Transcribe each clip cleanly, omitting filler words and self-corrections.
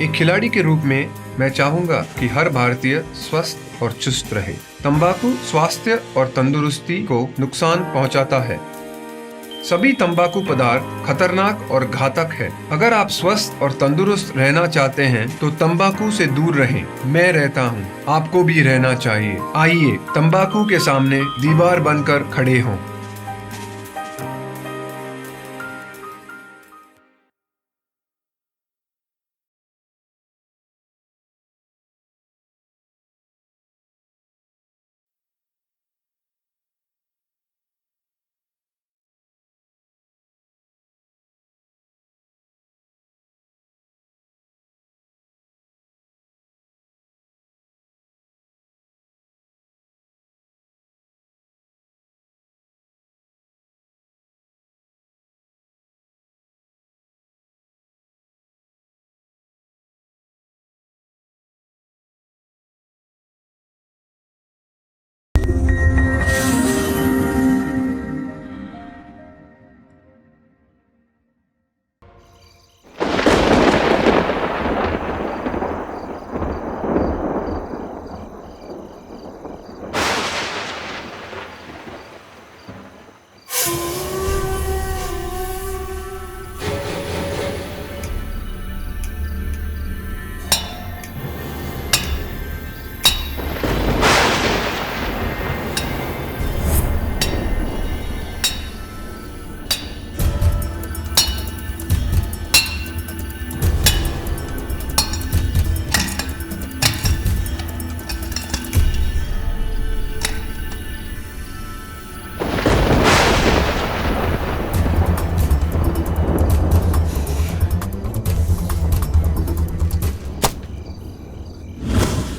एक खिलाड़ी के रूप में मैं चाहूंगा कि हर भारतीय स्वस्थ और चुस्त रहे। तंबाकू स्वास्थ्य और तंदुरुस्ती को नुकसान पहुंचाता है। सभी तंबाकू पदार्थ खतरनाक और घातक है। अगर आप स्वस्थ और तंदुरुस्त रहना चाहते हैं तो तंबाकू से दूर रहें। मैं रहता हूं, आपको भी रहना चाहिए। आइए तंबाकू के सामने दीवार बनकर खड़े हों।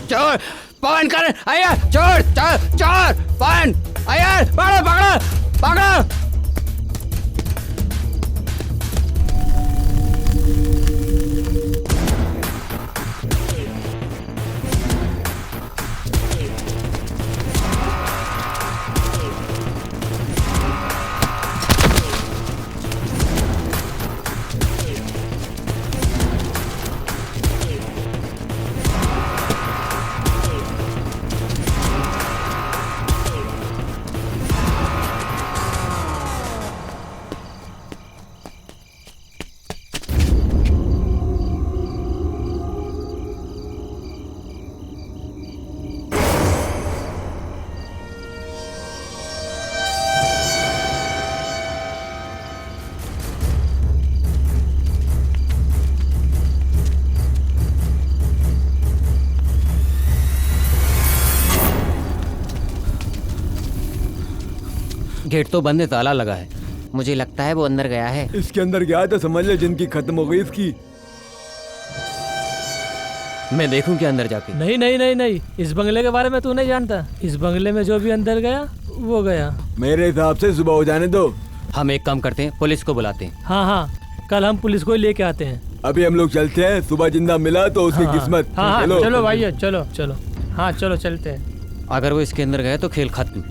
चोर पवन कर आया चोर चोर चोर पवन आया पकड़ो पकड़ो पकड़ो। गेट तो बंद है, ताला लगा है। मुझे लगता है वो अंदर गया है। इसके अंदर गया तो समझ ले जिंदगी खत्म हो गई इसकी। मैं देखूं क्या अंदर जाके? नहीं नहीं नहीं नहीं, इस बंगले के बारे में तू नहीं जानता। इस बंगले में जो भी अंदर गया वो गया। मेरे हिसाब से सुबह हो जाने दो। हम एक काम करते हैं, पुलिस को बुलाते हैं। हाँ हाँ, कल हम पुलिस को ही लेके आते हैं। अभी हम लोग चलते हैं, सुबह जिंदा मिला तो उसकी हाँ, किस्मत। हाँ हाँ, चलो भाई चलो चलो। हाँ चलो चलते हैं। अगर वो इसके अंदर गया तो खेल खत्म।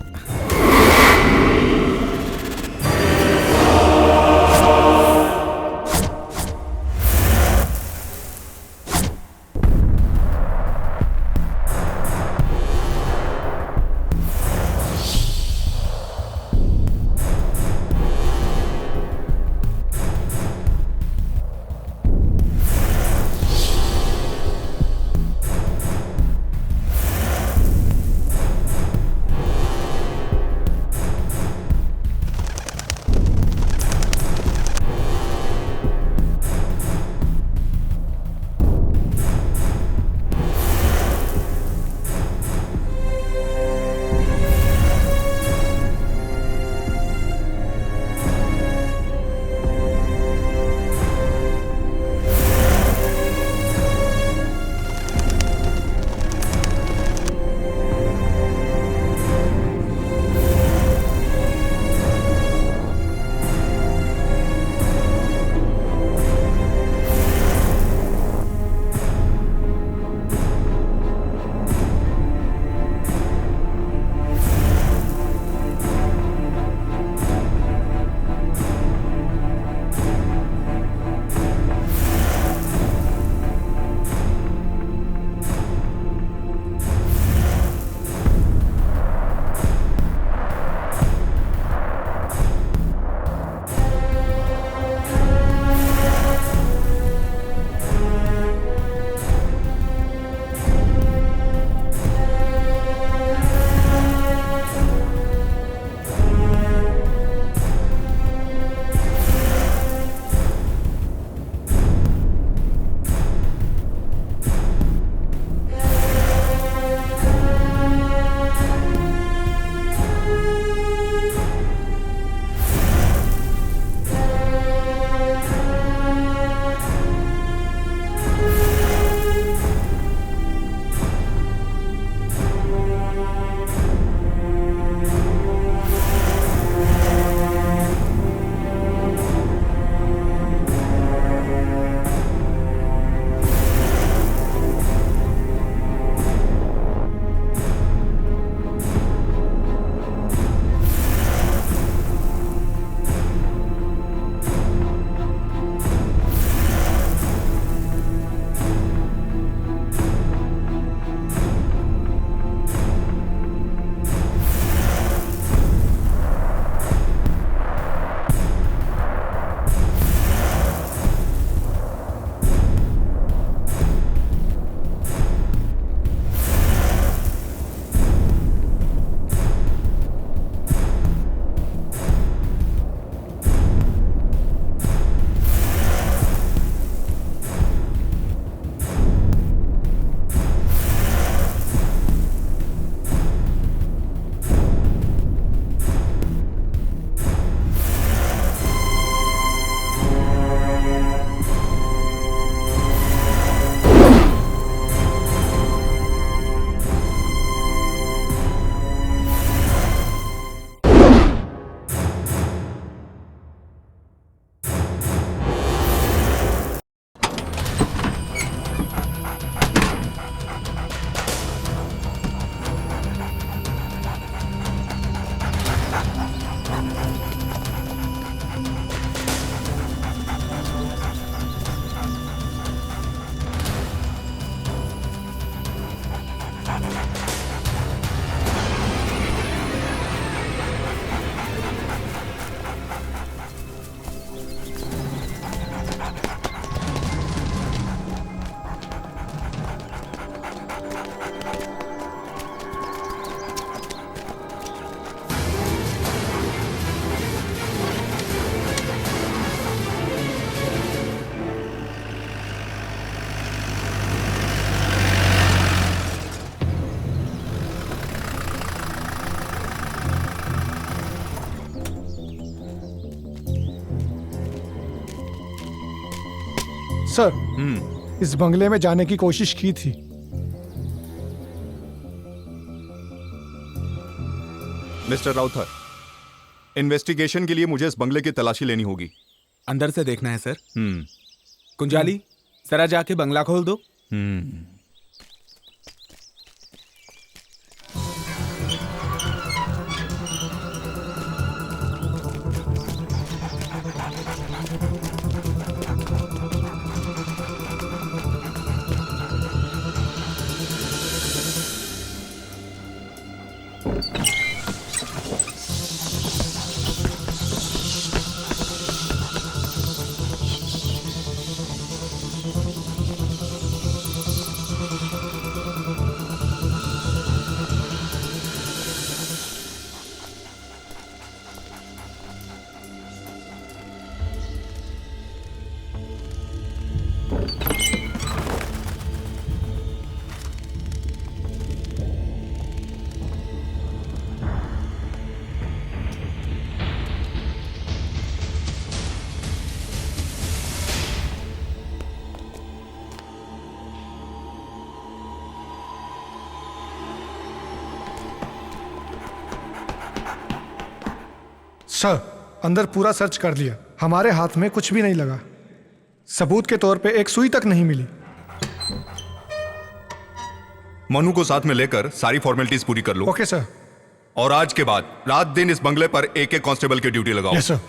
सर, इस बंगले में जाने की कोशिश की थी। मिस्टर राउथर, इन्वेस्टिगेशन के लिए मुझे इस बंगले की तलाशी लेनी होगी। अंदर से देखना है सर। कुंजाली, जरा जाके बंगला खोल दो। सर, अंदर पूरा सर्च कर लिया, हमारे हाथ में कुछ भी नहीं लगा। सबूत के तौर पे एक सुई तक नहीं मिली। मनु को साथ में लेकर सारी फॉर्मेलिटीज पूरी कर लो। Okay sir. और आज के बाद रात दिन इस बंगले पर एक एक कांस्टेबल की ड्यूटी लगाओ। Yes sir.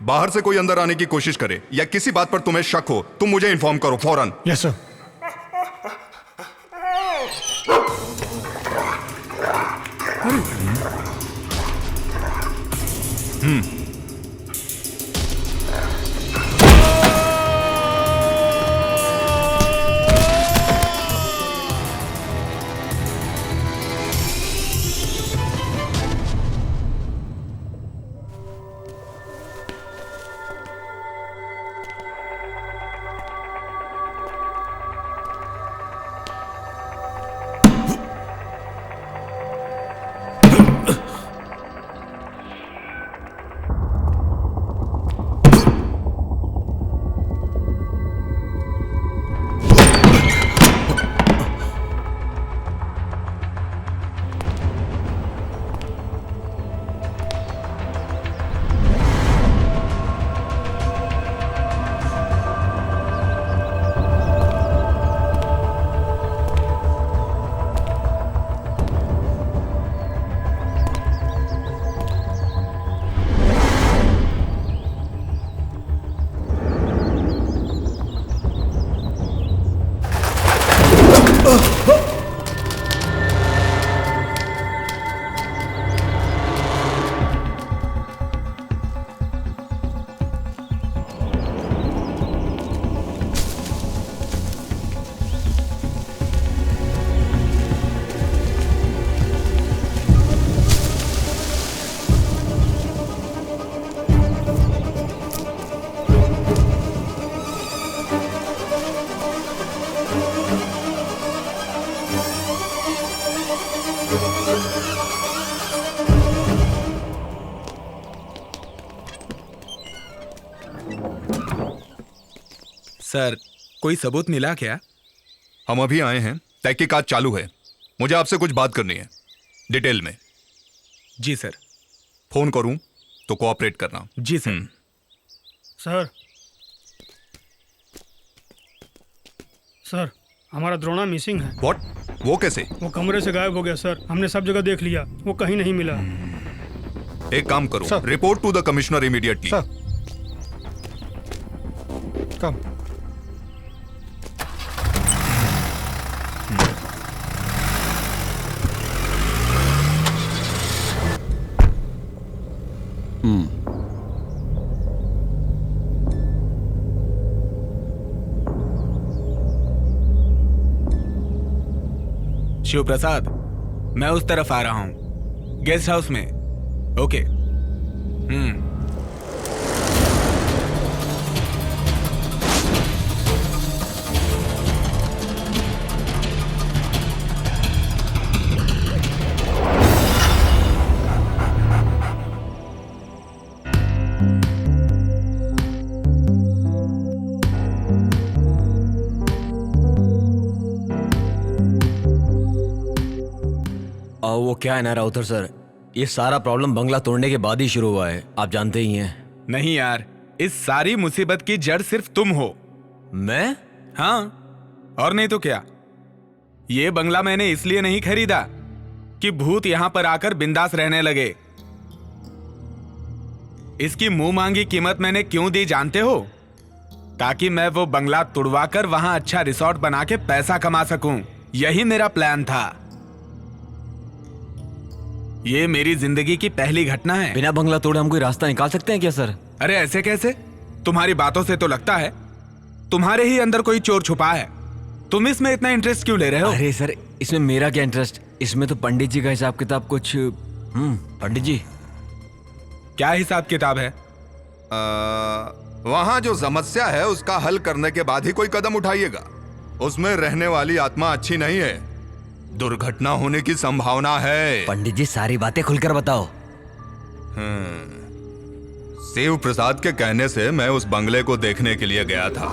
बाहर से कोई अंदर आने की कोशिश करे या किसी बात पर तुम्हें शक हो, तुम मुझे इन्फॉर्म करो फौरन। Yes sir. सर, कोई सबूत मिला क्या? हम अभी आए हैं, तहकीकात चालू है। मुझे आपसे कुछ बात करनी है, डिटेल में। जी सर। फोन करूं तो कोऑपरेट करना। जी सर। सर, सर, हमारा द्रोणा मिसिंग है। व्हाट? वो कैसे? वो कमरे से गायब हो गया सर। हमने सब जगह देख लिया, वो कहीं नहीं मिला। एक काम करो, sir. Report to the commissioner immediately. Sir, come. Shiv Prasad, मैं उस तरफ आ रहा हूं, गेस्ट हाउस में। ओके। वो क्या है ना राउतर सर, ये सारा प्रॉब्लम बंगला तोड़ने के बाद ही शुरू हुआ है, आप जानते ही हैं। नहीं यार, इस सारी मुसीबत की जड़ सिर्फ तुम हो। मैं? हाँ, और नहीं तो क्या। ये बंगला मैंने इसलिए नहीं खरीदा कि भूत यहां पर आकर बिंदास रहने लगे। इसकी मुंह मांगी कीमत मैंने क्यों दी जानते हो? ताकि मैं वो बंगला तुड़वाकर वहां अच्छा रिसोर्ट बना के पैसा कमा सकूं। यही मेरा प्लान था। ये मेरी जिंदगी की पहली घटना है। बिना बंगला तोड़े हम कोई रास्ता निकाल सकते हैं क्या सर? अरे ऐसे कैसे? तुम्हारी बातों से तो लगता है तुम्हारे ही अंदर कोई चोर छुपा है। तुम इसमें इतना इंटरेस्ट क्यों ले रहे हो? अरे सर, इसमें मेरा क्या इंटरेस्ट? इसमें तो पंडित जी का हिसाब किताब कुछ। पंडित जी क्या हिसाब किताब है? वहां जो समस्या है उसका हल करने के बाद ही कोई कदम उठाइएगा। उसमें रहने वाली आत्मा अच्छी नहीं है, दुर्घटना होने की संभावना है। पंडित जी सारी बातें खुलकर बताओ। शिव प्रसाद के कहने से मैं उस बंगले को देखने के लिए गया था।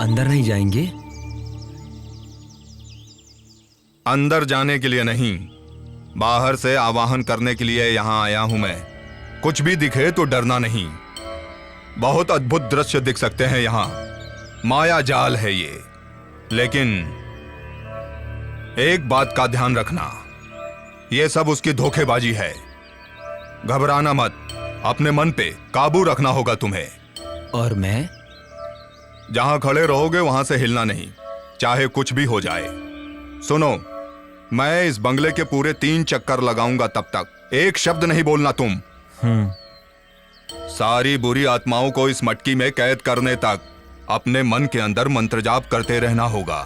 अंदर नहीं जाएंगे? अंदर जाने के लिए नहीं, बाहर से आवाहन करने के लिए यहां आया हूं मैं। कुछ भी दिखे तो डरना नहीं। बहुत अद्भुत दृश्य दिख सकते हैं यहां, माया जाल है ये। लेकिन एक बात का ध्यान रखना, ये सब उसकी धोखेबाजी है। घबराना मत, अपने मन पे काबू रखना होगा तुम्हें। और मैं? जहां खड़े रहोगे वहां से हिलना नहीं, चाहे कुछ भी हो जाए। सुनो, मैं इस बंगले के पूरे 3 चक्कर लगाऊंगा, तब तक एक शब्द नहीं बोलना तुम। सारी बुरी आत्माओं को इस मटकी में कैद करने तक अपने मन के अंदर मंत्र जाप करते रहना होगा।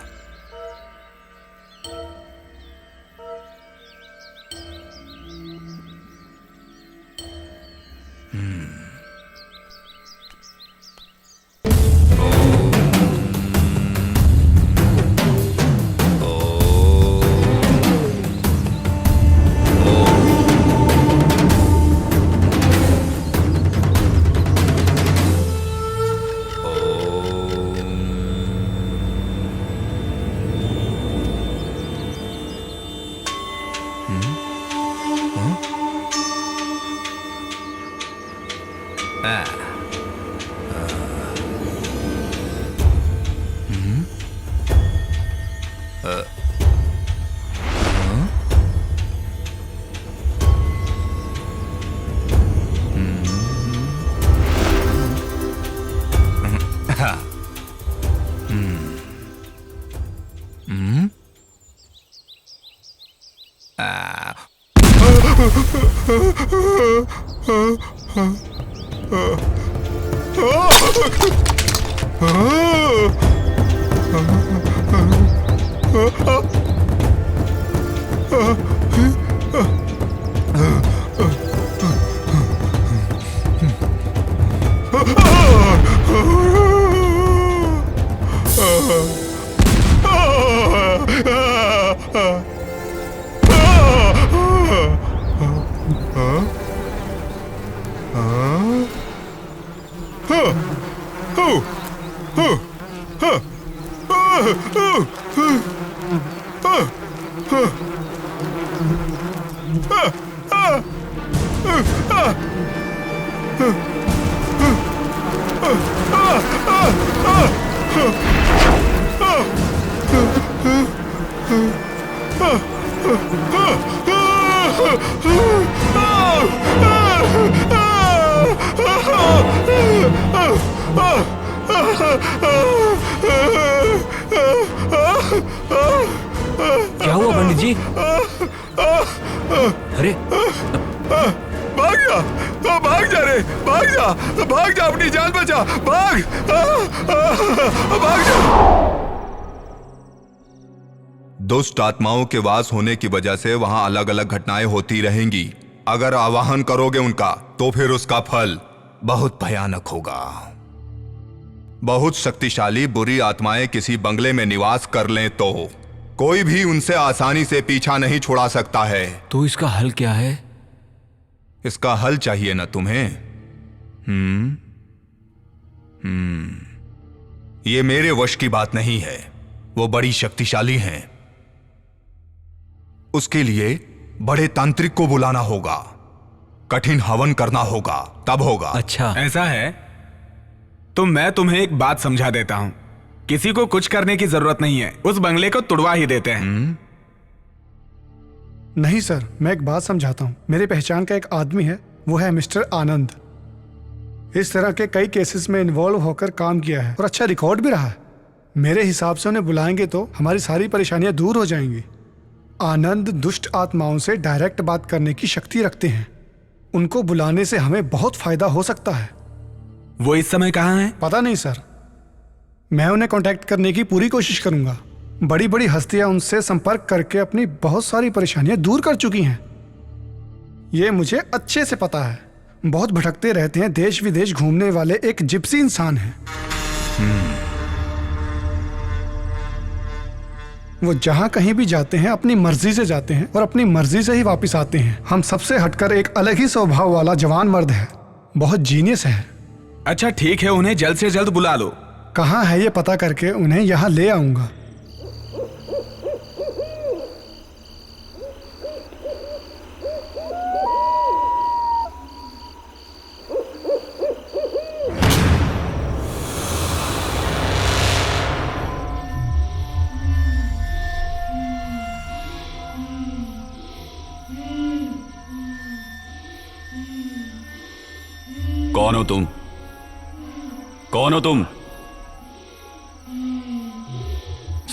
क्या हुआ पंडित जी? अरे भाग जा, भाग जा रे, भाग जा, भाग जा, अपनी जान बचा, भाग, भाग जा। दुष्ट आत्माओं के वास होने की वजह से वहां अलग अलग घटनाएं होती रहेंगी। अगर आवाहन करोगे उनका तो फिर उसका फल बहुत भयानक होगा। बहुत शक्तिशाली बुरी आत्माएं किसी बंगले में निवास कर लें तो कोई भी उनसे आसानी से पीछा नहीं छुड़ा सकता है। तो इसका हल क्या है? इसका हल चाहिए ना तुम्हें? ये मेरे वश की बात नहीं है। वो बड़ी शक्तिशाली हैं। उसके लिए बड़े तांत्रिक को बुलाना होगा, कठिन हवन करना होगा, तब होगा। अच्छा, ऐसा है तो मैं तुम्हें एक बात समझा देता हूं। किसी को कुछ करने की जरूरत नहीं है, उस बंगले को तुड़वा ही देते हैं। नहीं सर, मैं एक बात समझाता हूँ। मेरी पहचान का एक आदमी है, वो है मिस्टर आनंद। इस तरह के कई केसेस में इन्वॉल्व होकर काम किया है और अच्छा रिकॉर्ड भी रहा है। मेरे हिसाब से उन्हें बुलाएंगे तो हमारी सारी परेशानियां दूर हो जाएंगी। आनंद दुष्ट आत्माओं से डायरेक्ट बात करने की शक्ति रखते हैं। उनको बुलाने से हमें बहुत फायदा हो सकता है। वो इस समय कहाँ हैं? पता नहीं सर, मैं उन्हें कांटेक्ट करने की पूरी कोशिश करूंगा। बड़ी बड़ी हस्तियां उनसे संपर्क करके अपनी बहुत सारी परेशानियां दूर कर चुकी हैं। ये मुझे अच्छे से पता है। बहुत भटकते रहते हैं, देश विदेश घूमने वाले एक जिप्सी इंसान हैं। वो जहां कहीं भी जाते हैं अपनी मर्जी से जाते हैं और अपनी मर्जी से ही वापस आते हैं। हम सबसे हटकर एक अलग ही स्वभाव वाला जवान मर्द है, बहुत जीनियस है। अच्छा ठीक है, उन्हें जल्द से जल्द बुला लो। कहाँ है ये पता करके उन्हें यहाँ ले आऊंगा। कौन हो तुम? कौन हो तुम?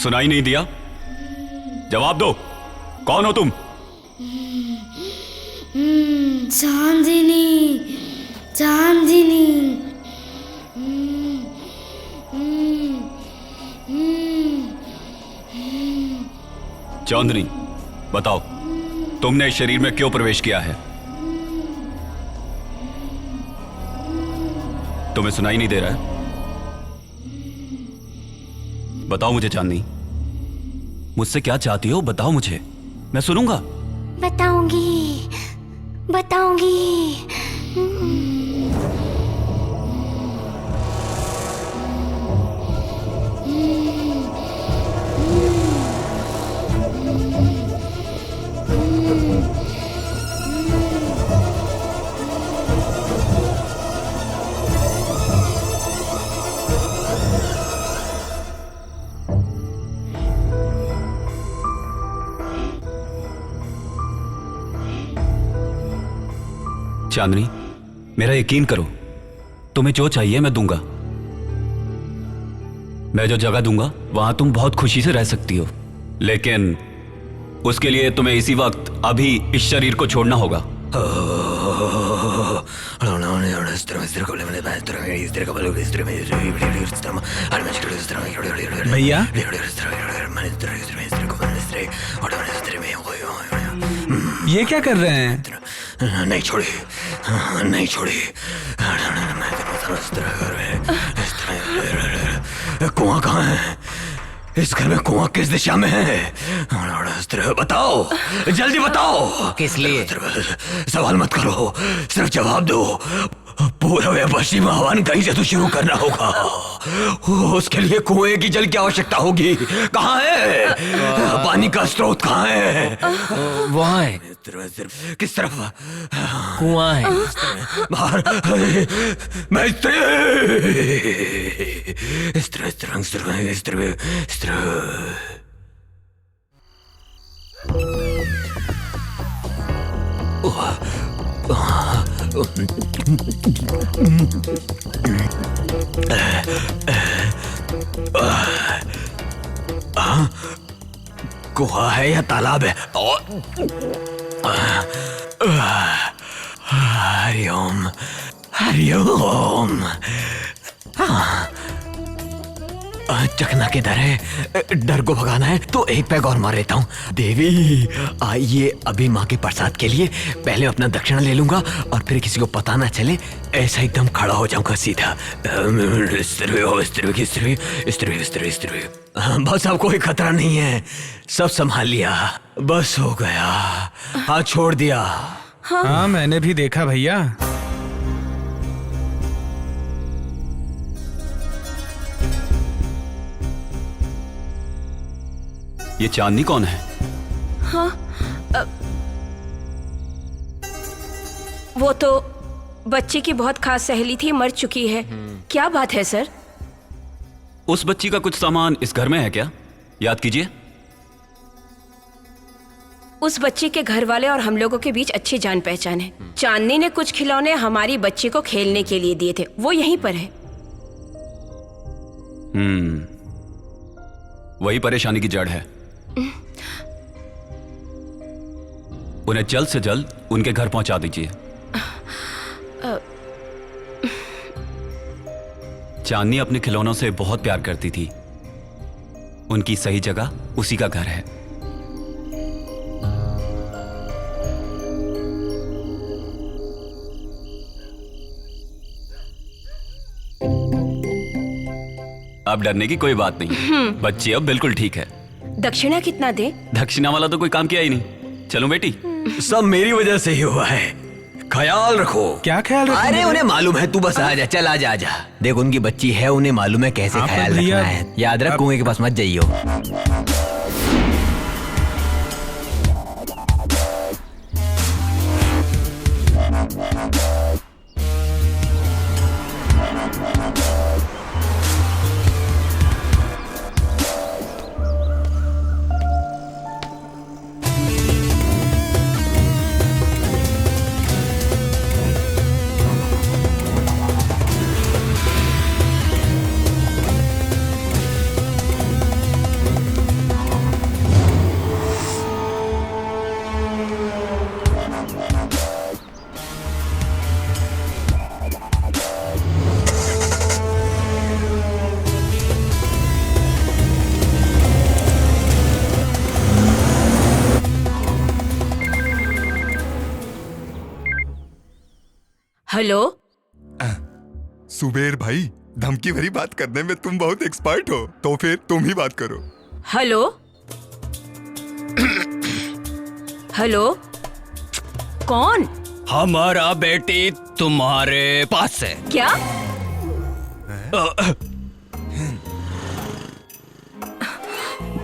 सुनाई नहीं दिया? जवाब दो, कौन हो तुम? चांदनी, चांदनी। चांदनी, बताओ तुमने इस शरीर में क्यों प्रवेश किया है? तुम्हें सुनाई नहीं दे रहा है? बताओ मुझे चांदनी, मुझसे क्या चाहती हो? बताओ मुझे, मैं सुनूंगा। बताऊंगी, बताऊंगी। चांदनी, मेरा यकीन करो, तुम्हें जो चाहिए मैं दूंगा। मैं जो जगह दूंगा वहां तुम बहुत खुशी से रह सकती हो, लेकिन उसके लिए तुम्हें इसी वक्त अभी इस शरीर को छोड़ना होगा। भैया, ये क्या कर रहे हैं? नहीं छोड़ी, नहीं छोड़ी। कुआं कहाँ है? इस घर में कुआं किस दिशा में है? बताओ, जल्दी बताओ। किस लिए? सवाल मत करो, सिर्फ जवाब दो। पूर्व या पश्चिम हवन कहीं से तो शुरू करना होगा। उसके लिए कुएं की जल की आवश्यकता होगी। कहाँ है? पानी पानी का स्रोत कहाँ है? वहाँ है। किस तरफ? कुआं है। बाहर। मैं इस तरह कुआं है या तालाब है? हरिओम हरिओम। चकना किधर है? डर को भगाना है तो एक पैग और मार लेता हूँ। देवी आइए, अभी माँ के प्रसाद के लिए पहले अपना दक्षिणा ले लूंगा और फिर किसी को पता ना चले, ऐसा एकदम खड़ा हो जाऊंगा सीधा। बस अब कोई खतरा नहीं है, सब संभाल लिया, बस हो गया। हाँ छोड़ दिया। हाँ मैंने भी देखा भैया। ये चांदनी कौन है? हाँ, वो तो बच्ची की बहुत खास सहेली थी, मर चुकी है। क्या बात है सर? उस बच्ची का कुछ सामान इस घर में है क्या? याद कीजिए। उस बच्ची के घर वाले और हम लोगों के बीच अच्छी जान पहचान है। चांदनी ने कुछ खिलौने हमारी बच्ची को खेलने के लिए दिए थे, वो यहीं पर है। वही परेशानी की जड़ है। उन्हें जल्द से जल्द उनके घर पहुंचा दीजिए। चांदनी अपने खिलौनों से बहुत प्यार करती थी, उनकी सही जगह उसी का घर है। अब डरने की कोई बात नहीं, बच्ची अब बिल्कुल ठीक है। दक्षिणा कितना दे? दक्षिणा वाला तो कोई काम किया ही नहीं। चलो बेटी। सब मेरी वजह से ही हुआ है, ख्याल रखो। क्या ख्याल रखो? अरे उन्हें मालूम है, तू बस आजा, चल आजा आजा। देख उनकी बच्ची है, उन्हें मालूम है कैसे ख्याल रखना है। याद रख, कुएं के पास मत जाइयो। हेलो। सुबेर भाई, धमकी भरी बात करने में तुम बहुत एक्सपर्ट हो, तो फिर तुम ही बात करो। हेलो। हेलो, कौन? हमारा बेटी तुम्हारे पास है। क्या?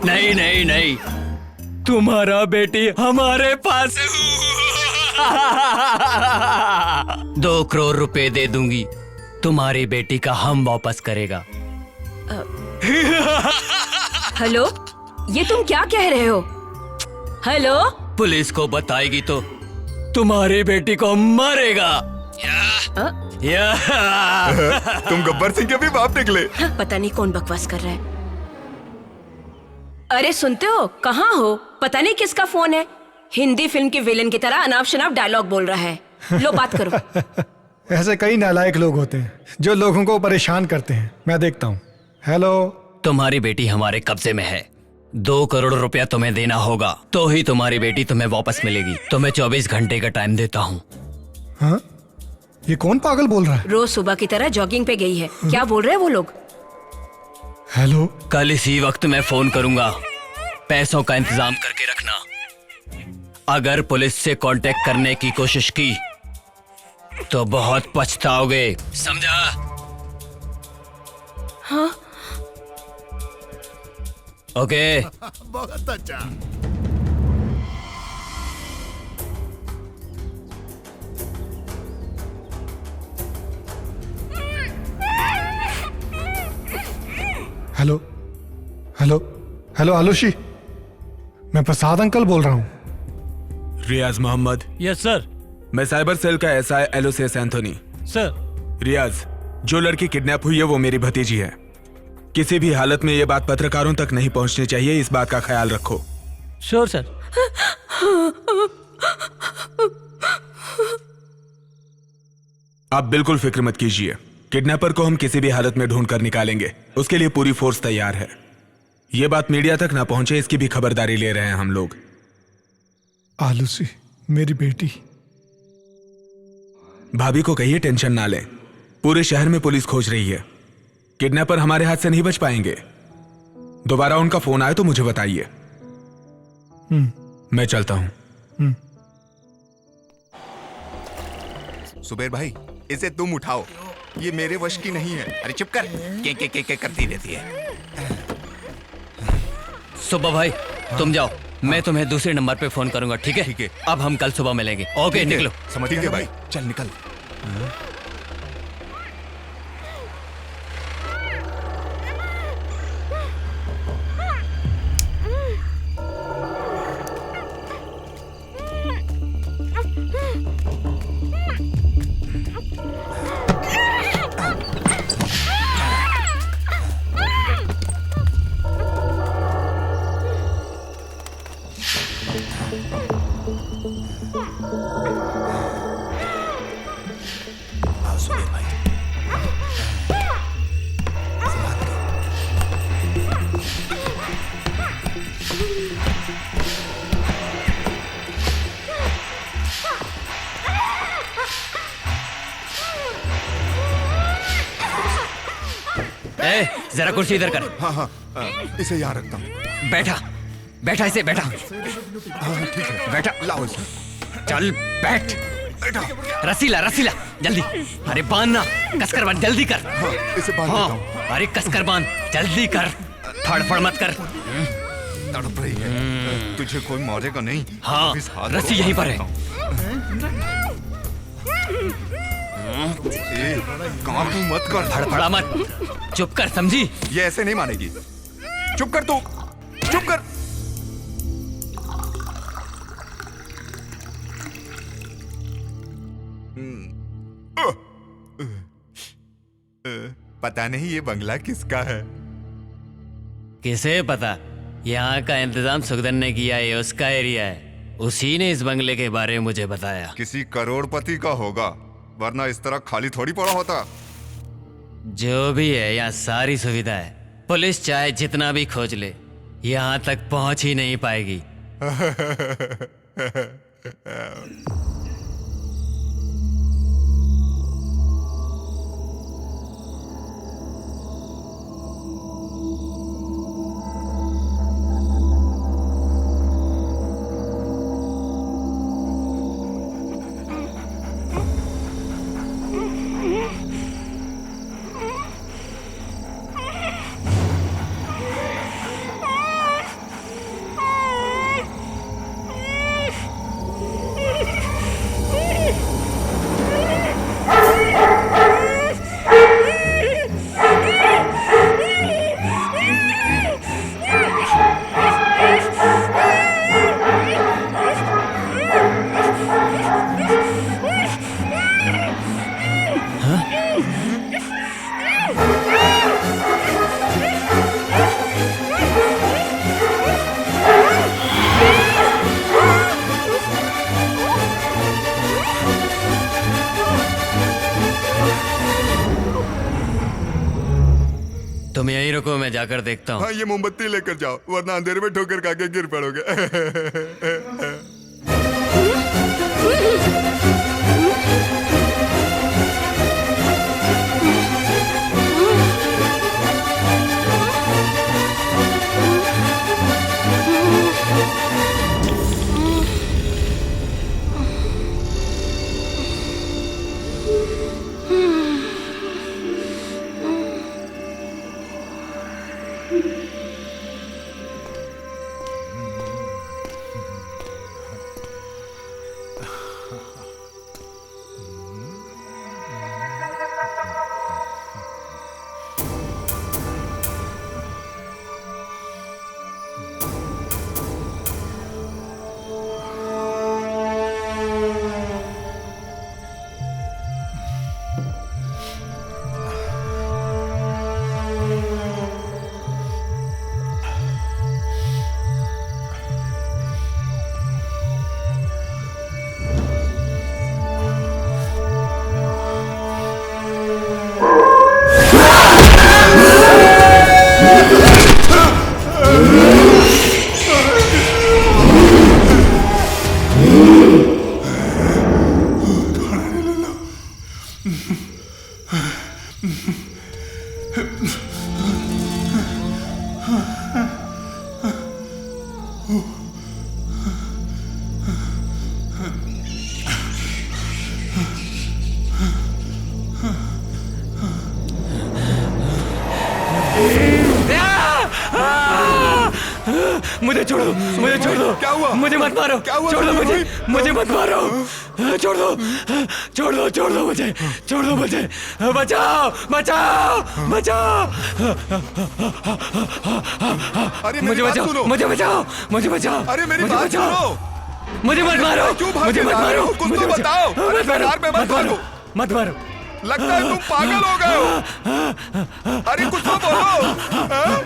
नहीं नहीं नहीं, तुम्हारा बेटी हमारे पास है। 2 करोड़ रुपए दे दूंगी, तुम्हारी बेटी का हम वापस करेगा। हेलो, ये तुम क्या कह रहे हो? हेलो। पुलिस को बताएगी तो तुम्हारी बेटी को मारेगा। तुम गब्बर सिंह के भी बाप निकले। पता नहीं कौन बकवास कर रहा है। अरे सुनते हो, कहाँ हो? पता नहीं किसका फोन है। हिंदी फिल्म के विलेन की तरह अनाप शनाप डायलॉग बोल रहा है। लो बात करो। ऐसे कई नालायक लोग होते हैं जो लोगों को परेशान करते हैं। मैं देखता हूँ। हेलो। तुम्हारी बेटी हमारे कब्जे में है। 2 करोड़ रुपया तुम्हें देना होगा, तो ही तुम्हारी बेटी तुम्हें वापस मिलेगी। तुम्हें 24 घंटे का टाइम देता हूँ। हाँ? ये कौन पागल बोल रहा है? रोज सुबह की तरह जॉगिंग पे गई है। क्या बोल रहे हैं वो लोग? हेलो। कल इसी वक्त मैं फोन करूंगा, पैसों का इंतजाम करके रखना। अगर पुलिस से कांटेक्ट करने की कोशिश की तो बहुत पछताओगे, समझा? हाँ? ओके। बहुत अच्छा। हेलो हेलो हेलो आलूशी, मैं प्रसाद अंकल बोल रहा हूँ। रियाज मोहम्मद। Yes sir. मैं साइबर सेल का SI Aloysius Anthony. Sir. Riyaz, जो लड़की किडनैप हुई है वो मेरी भतीजी है। किसी भी हालत में ये बात पत्रकारों तक नहीं पहुंचनी चाहिए, इस बात का ख्याल रखो। Sure sir. आप बिल्कुल फिक्र मत कीजिए, किडनैपर को हम किसी भी हालत में ढूंढ कर निकालेंगे। उसके लिए पूरी फोर्स तैयार है। ये बात मीडिया तक ना पहुंचे इसकी भी खबरदारी ले रहे हैं हम लोग। आलूसी मेरी बेटी। भाभी को कहिए टेंशन ना लें, पूरे शहर में पुलिस खोज रही है। किडनैपर हमारे हाथ से नहीं बच पाएंगे। दोबारा उनका फोन आए तो मुझे बताइए। मैं चलता हूं। सुबेर भाई, इसे तुम उठाओ, ये मेरे वश की नहीं है। अरे चुप कर, के करती रहती है। सुबह भाई तुम जाओ, मैं तुम्हें दूसरे नंबर पे फोन करूंगा, ठीक है? ठीक है। अब हम कल सुबह मिलेंगे। ओके, निकलो। समझ गए भाई, चल निकल। जरा कुर्सी इधर कर। हाँ हाँ, इसे यहाँ रखता हूँ। बैठा बैठा, इसे बैठा। हाँ ठीक है, बैठा। लाओ इसे। चल बैठ। रसीला रसीला, जल्दी। अरे बांध ना, कसकर बांध, जल्दी कर। हाँ, इसे बांध देता हूँ। अरे कसकर बांध, जल्दी कर, फड़फड़ मत कर। तड़प रही है, तुझे कोई मारेगा नहीं। हाँ, रस्सी यहीं पर है। काम तू मत कर, फड़फड़ा मत, चुप कर, समझी? ये ऐसे नहीं मानेगी। चुप कर तू, चुप कर। पता नहीं ये बंगला किसका है। किसे पता? यहाँ का इंतजाम सुखदन ने किया है, उसका एरिया है। उसी ने इस बंगले के बारे में मुझे बताया। किसी करोड़पति का होगा, वरना इस तरह खाली थोड़ी पड़ा होता। जो भी है, यहाँ सारी सुविधा है। पुलिस चाहे जितना भी खोज ले, यहाँ तक पहुंच ही नहीं पाएगी। तुम यहीं रुको, मैं जाकर देखता हूँ। हाँ, ये मोमबत्ती लेकर जाओ, वरना अंधेरे में ठोकर खा के गिर पड़ोगे। मुझे छोड़ दो, मुझे छोड़ दो। क्या हुआ? मुझे मत मारो, क्या हुआ? छोड़ दो मुझे, मुझे मत मारो, छोड़ दो, छोड़ दो, छोड़ दो मुझे, छोड़ दो मुझे, बचाओ, बचाओ, बचाओ। अरे मुझे बचाओ, मुझे बचाओ, मुझे बचाओ। अरे मेरी मुझे बात बचाओ। सुनो। मुझे मत मारो, क्यों भाग मुझे के मत जा रहे मारो, हो? कुछ मुझे तो बताओ। अरे मत मारो, यार मैं मत मारो, मत मारो। लगता है तुम पागल हो गए हो। अरे कुछ तो बोलो। हाँ?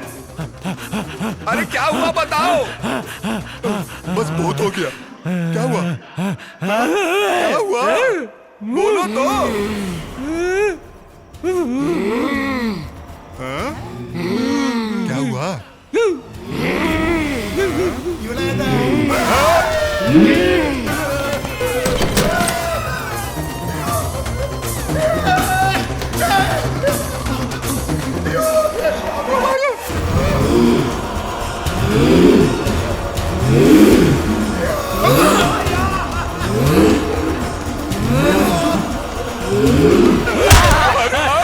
अरे क्या हुआ बताओ। बस बहुत हो गया। क्या हुआ? हाँ? क्या हुआ? बोलो तो। हाँ? क्या हुआ?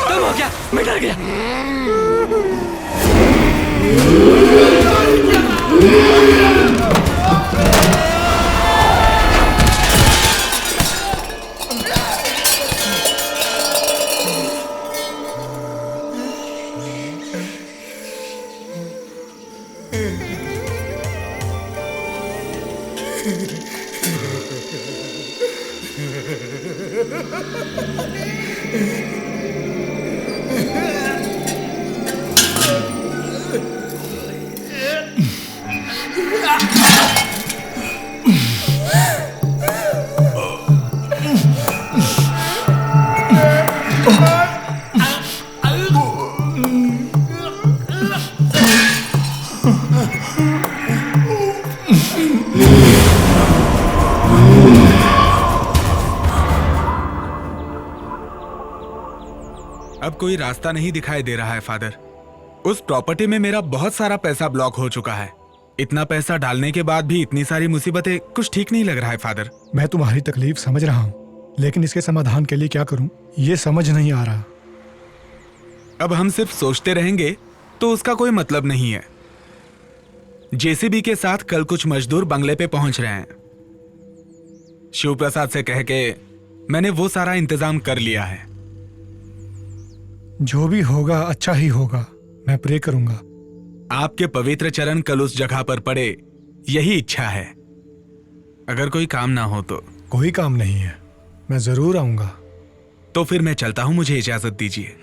तुम हो क्या? मैं डर गया। अब कोई रास्ता नहीं दिखाई दे रहा है फादर। उस प्रॉपर्टी में मेरा बहुत सारा पैसा ब्लॉक हो चुका है। इतना पैसा डालने के बाद भी इतनी सारी मुसीबतें, कुछ ठीक नहीं लग रहा है फादर। मैं तुम्हारी तकलीफ समझ रहा हूँ, लेकिन इसके समाधान के लिए क्या करूँ ये समझ नहीं आ रहा। अब हम सिर्फ सोचते रहेंगे तो उसका कोई मतलब नहीं है। जेसीबी के साथ कल कुछ मजदूर बंगले पे पहुंच रहे हैं। शिव प्रसाद से कह के मैंने वो सारा इंतजाम कर लिया है। जो भी होगा अच्छा ही होगा, मैं प्रे करूंगा। आपके पवित्र चरण कल उस जगह पर पड़े, यही इच्छा है। अगर कोई काम ना हो तो। कोई काम नहीं है, मैं जरूर आऊंगा। तो फिर मैं चलता हूं, मुझे इजाजत दीजिए।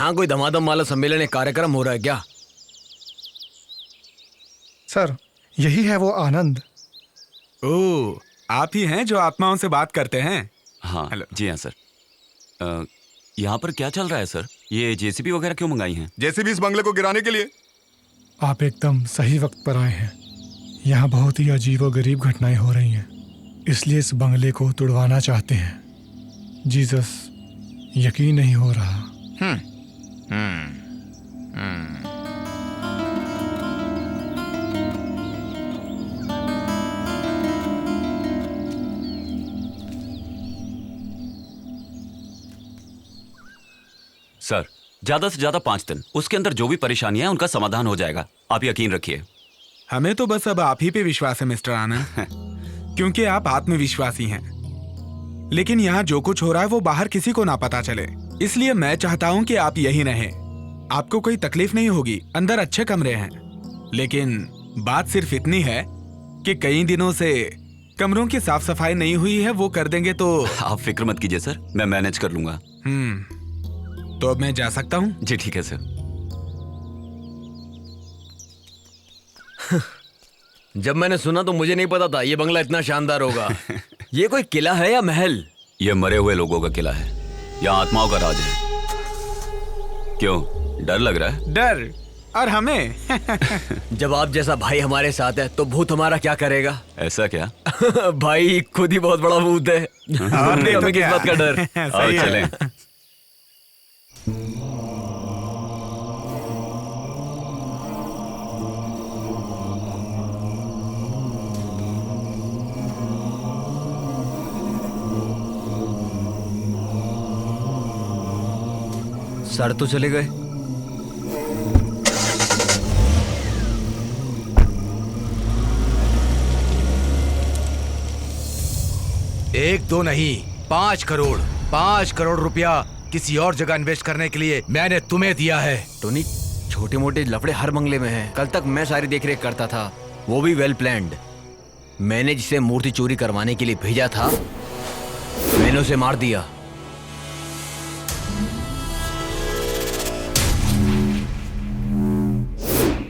यहाँ कोई धमाधम वाला सम्मेलन या कार्यक्रम हो रहा है क्या? सर, यही है वो आनंद। ओह, आप ही हैं जो आत्माओं से बात करते हैं? हाँ, जी हाँ सर। यहाँ पर क्या चल रहा है सर? ये जेसीबी वगैरह क्यों मंगाई हैं? जेसीबी इस बंगले को गिराने के लिए। आप एकदम सही वक्त पर आए हैं। यहाँ बहुत ही अजीब और गरीब घटनाएं हो रही हैं, इसलिए इस बंगले को तुड़वाना चाहते हैं। जीसस, यकीन नहीं हो रहा। सर, ज्यादा से ज्यादा 5 दिन, उसके अंदर जो भी परेशानियां हैं उनका समाधान हो जाएगा, आप यकीन रखिए। हमें तो बस अब आप ही पे विश्वास है मिस्टर आनंद, क्योंकि आप आत्मविश्वासी हैं। लेकिन यहाँ जो कुछ हो रहा है वो बाहर किसी को ना पता चले, इसलिए मैं चाहता हूँ कि आप यहीं रहें। आपको कोई तकलीफ नहीं होगी, अंदर अच्छे कमरे हैं। लेकिन बात सिर्फ इतनी है कि कई दिनों से कमरों की साफ सफाई नहीं हुई है, वो कर देंगे तो। आप फिक्र मत कीजिए सर, मैं मैनेज कर लूंगा। तो अब मैं जा सकता हूँ? जी ठीक है सर। जब मैंने सुना तो मुझे नहीं पता था ये बंगला इतना शानदार होगा। ये कोई किला है या महल? ये मरे हुए लोगों का किला है, यहाँ आत्माओं का राज है। क्यों, डर लग रहा है? डर? और हमें? जब आप जैसा भाई हमारे साथ है तो भूत हमारा क्या करेगा? ऐसा क्या? भाई खुद ही बहुत बड़ा भूत है। हमें किस बात का डर? आओ चलें। सर तो चले गए। एक दो नहीं, 5 करोड़, 5 करोड़ रुपया किसी और जगह इन्वेस्ट करने के लिए मैंने तुम्हें दिया है। टोनी, छोटे मोटे लफड़े हर बंगले में हैं। कल तक मैं सारी देखरेख करता था, वो भी वेल प्लान्ड। मैंने जिसे मूर्ति चोरी करवाने के लिए भेजा था, मैंने उसे मार दिया।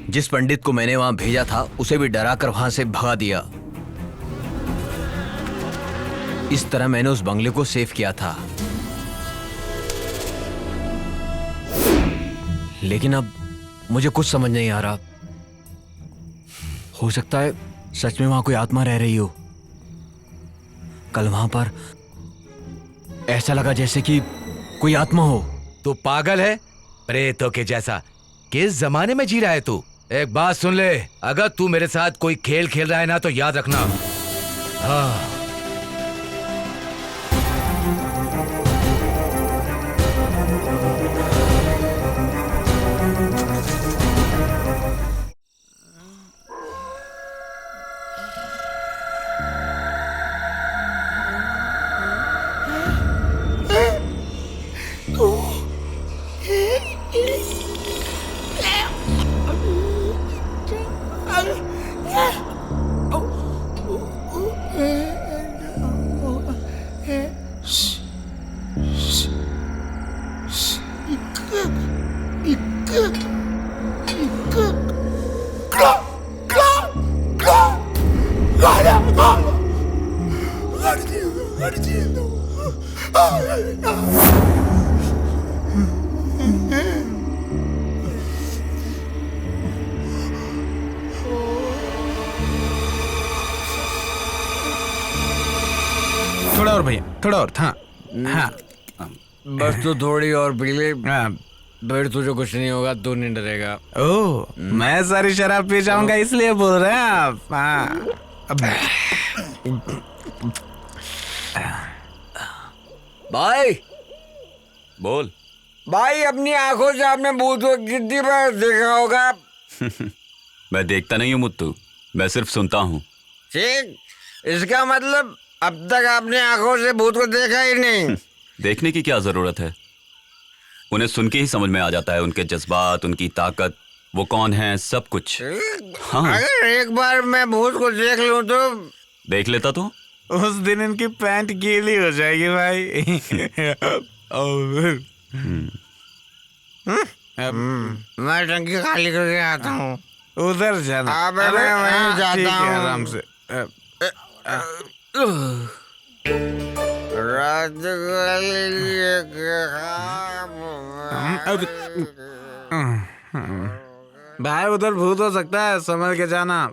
जिस पंडित को मैंने वहां भेजा था उसे भी डराकर वहां से भगा दिया। इस तरह मैंने उस बंगले को सेव किया था। लेकिन अब मुझे कुछ समझ नहीं आ रहा। हो सकता है सच में वहां कोई आत्मा रह रही हो। कल वहां पर ऐसा लगा जैसे कि कोई आत्मा हो। तू पागल है? प्रेतों के जैसा किस जमाने में जी रहा है तू? एक बात सुन ले, अगर तू मेरे साथ कोई खेल खेल रहा है ना तो याद रखना। हाँ। थोड़ा और भैया, थोड़ा और। हाँ हाँ, बस तू थोड़ी और पी ले, फिर तुझे कुछ नहीं होगा, तू नहीं डरेगा। ओह, मैं सारी शराब पी जाऊंगा इसलिए बोल रहे हैं आप? हाँ। भाई बोल। भाई, अपनी आंखों से आपने भूत को कितनी बार देखा होगा? मैं देखता नहीं हूँ मुत्तू, मैं सिर्फ सुनता हूँ। ठीक, इसका मतलब अब तक आपने आंखों से भूत को देखा ही नहीं। देखने की क्या जरूरत है, उन्हें सुन के ही समझ में आ जाता है, उनके जज्बात, उनकी ताकत, वो कौन है, सब कुछ। हाँ। अगर एक बार मैं भूत को देख लूं तो? देख लेता तो उस दिन इनकी पैंट गीली हो जाएगी भाई। मैं टंकी खाली करके आता हूँ। उधर जाना। मैं वहीं जाता ठीक है, हूँ। आराम से। रात भाई उधर भूत हो सकता है, संभल के जाना।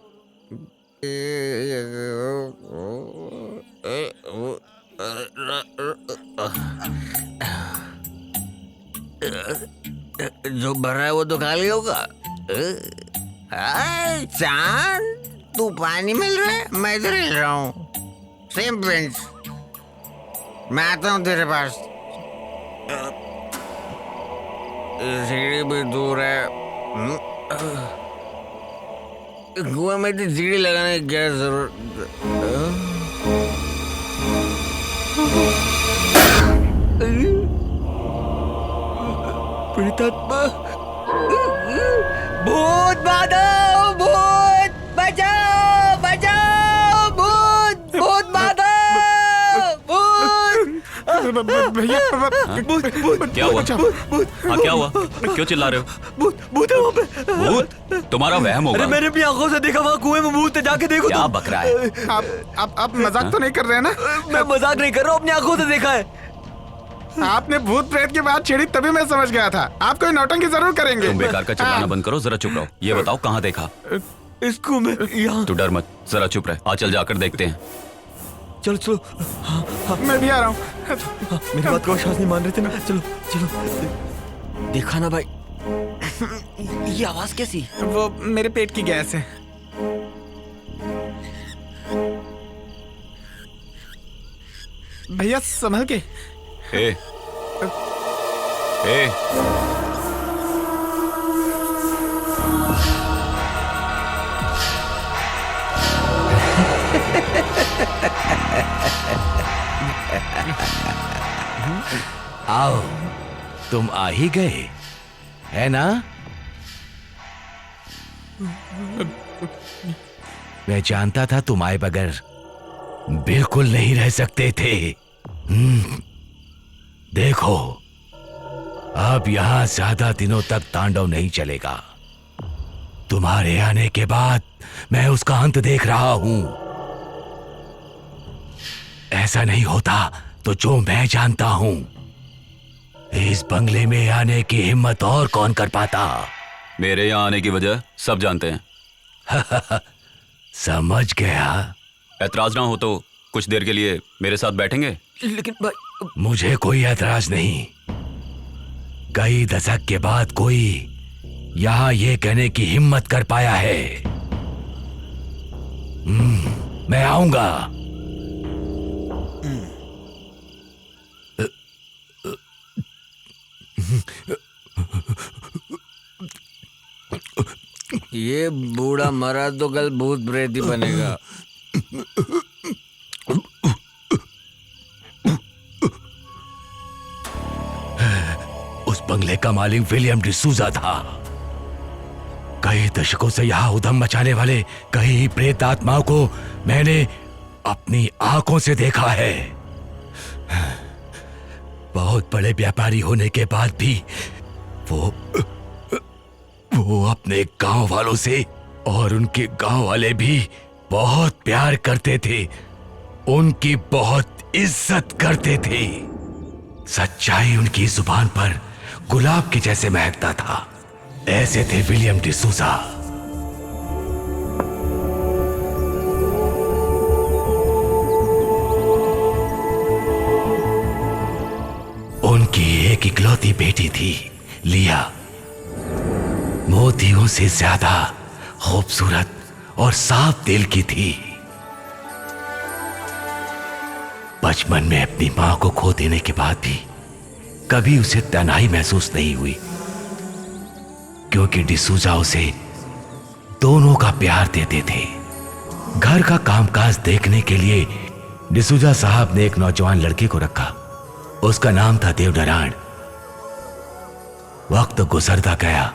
जो भर रहा है वो तो खाली होगा। चांद, तू पानी मिल रहा है, मैं इधर हिल रहा हूँ। Same bench. मैं आता हूँ तेरे पास। सीढ़ी भी दूर है। कुएं में तो सीढ़ी लगाने की क्या जरूरत? प्रेतात्मा, भूत बाधव, भूत बचाओ, बचाओ, भूत, भूत बाधव, भूत। भैया, क्या हुआ? हाँ क्या हुआ? क्यों चिल्ला रहे हो? भूत है वहाँ पे। भूत? तुम्हारा वहम होगा। अरे मैंने अपनी आंखों से देखा, वहाँ कुएं में भूत है, जाके देखो। क्या बक रहा है? आप मजाक तो नहीं कर रहे हैं ना? मैं मजाक नहीं कर रहा हूँ, अपनी आंखों से देखा है। आपने भूत प्रेत की बात छेड़ी तभी मैं समझ गया था। आप कोई नौटंकी जरूर करेंगे। तुम बेकार का चिल्लाना बंद करो, जरा चुप रहो। ये बताओ कहाँ देखा? इसको मैं यहाँ। तू डर मत, जरा चुप रह। आ चल जाकर देखते हैं। चलो चलो। हाँ, मैं भी आ रहा हूँ। मेरी बात को विश्वास नहीं मान रहे थे ना। चलो चलो। देखा ना भाई, ये आवाज कैसी? वो मेरे पेट की गैस है। भैया संभल के। ए, ए, आओ, तुम आ ही गए, है ना? मैं जानता था तुम आए बगैर बिल्कुल नहीं रह सकते थे। देखो, अब यहां ज्यादा दिनों तक तांडव नहीं चलेगा। तुम्हारे आने के बाद मैं उसका अंत देख रहा हूं। ऐसा नहीं होता तो जो मैं जानता हूं, इस बंगले में आने की हिम्मत और कौन कर पाता? मेरे यहाँ आने की वजह सब जानते हैं। समझ गया। ऐतराज ना हो तो कुछ देर के लिए मेरे साथ बैठेंगे? लेकिन भाई, मुझे कोई ऐतराज नहीं। कई दशक के बाद कोई यहां ये कहने की हिम्मत कर पाया है। मैं आऊंगा। ये बूढ़ा मरा तो कल भूत प्रेत ही बनेगा। उस बंगले का मालिक विलियम डिसूजा था। कई दशकों से यहां उधम मचाने वाले कई प्रेत आत्माओं को मैंने अपनी आंखों से देखा है। बहुत बड़े व्यापारी होने के बाद भी वो अपने गांव वालों से और उनके गांव वाले भी बहुत प्यार करते थे, उनकी बहुत इज्जत करते थे। सच्चाई उनकी जुबान पर गुलाब के जैसे महकता था। ऐसे थे विलियम डिसूजा। उनकी एक इकलौती बेटी थी, लिया। मोतियों से ज्यादा खूबसूरत और साफ दिल की थी। बचपन में अपनी मां को खो देने के बाद भी कभी उसे तन्हाई महसूस नहीं हुई, क्योंकि डिसूजा उसे दोनों का प्यार देते थे। घर का कामकाज देखने के लिए डिसूजा साहब ने एक नौजवान लड़के को रखा। उसका नाम था देवनारायण। वक्त गुजरता गया,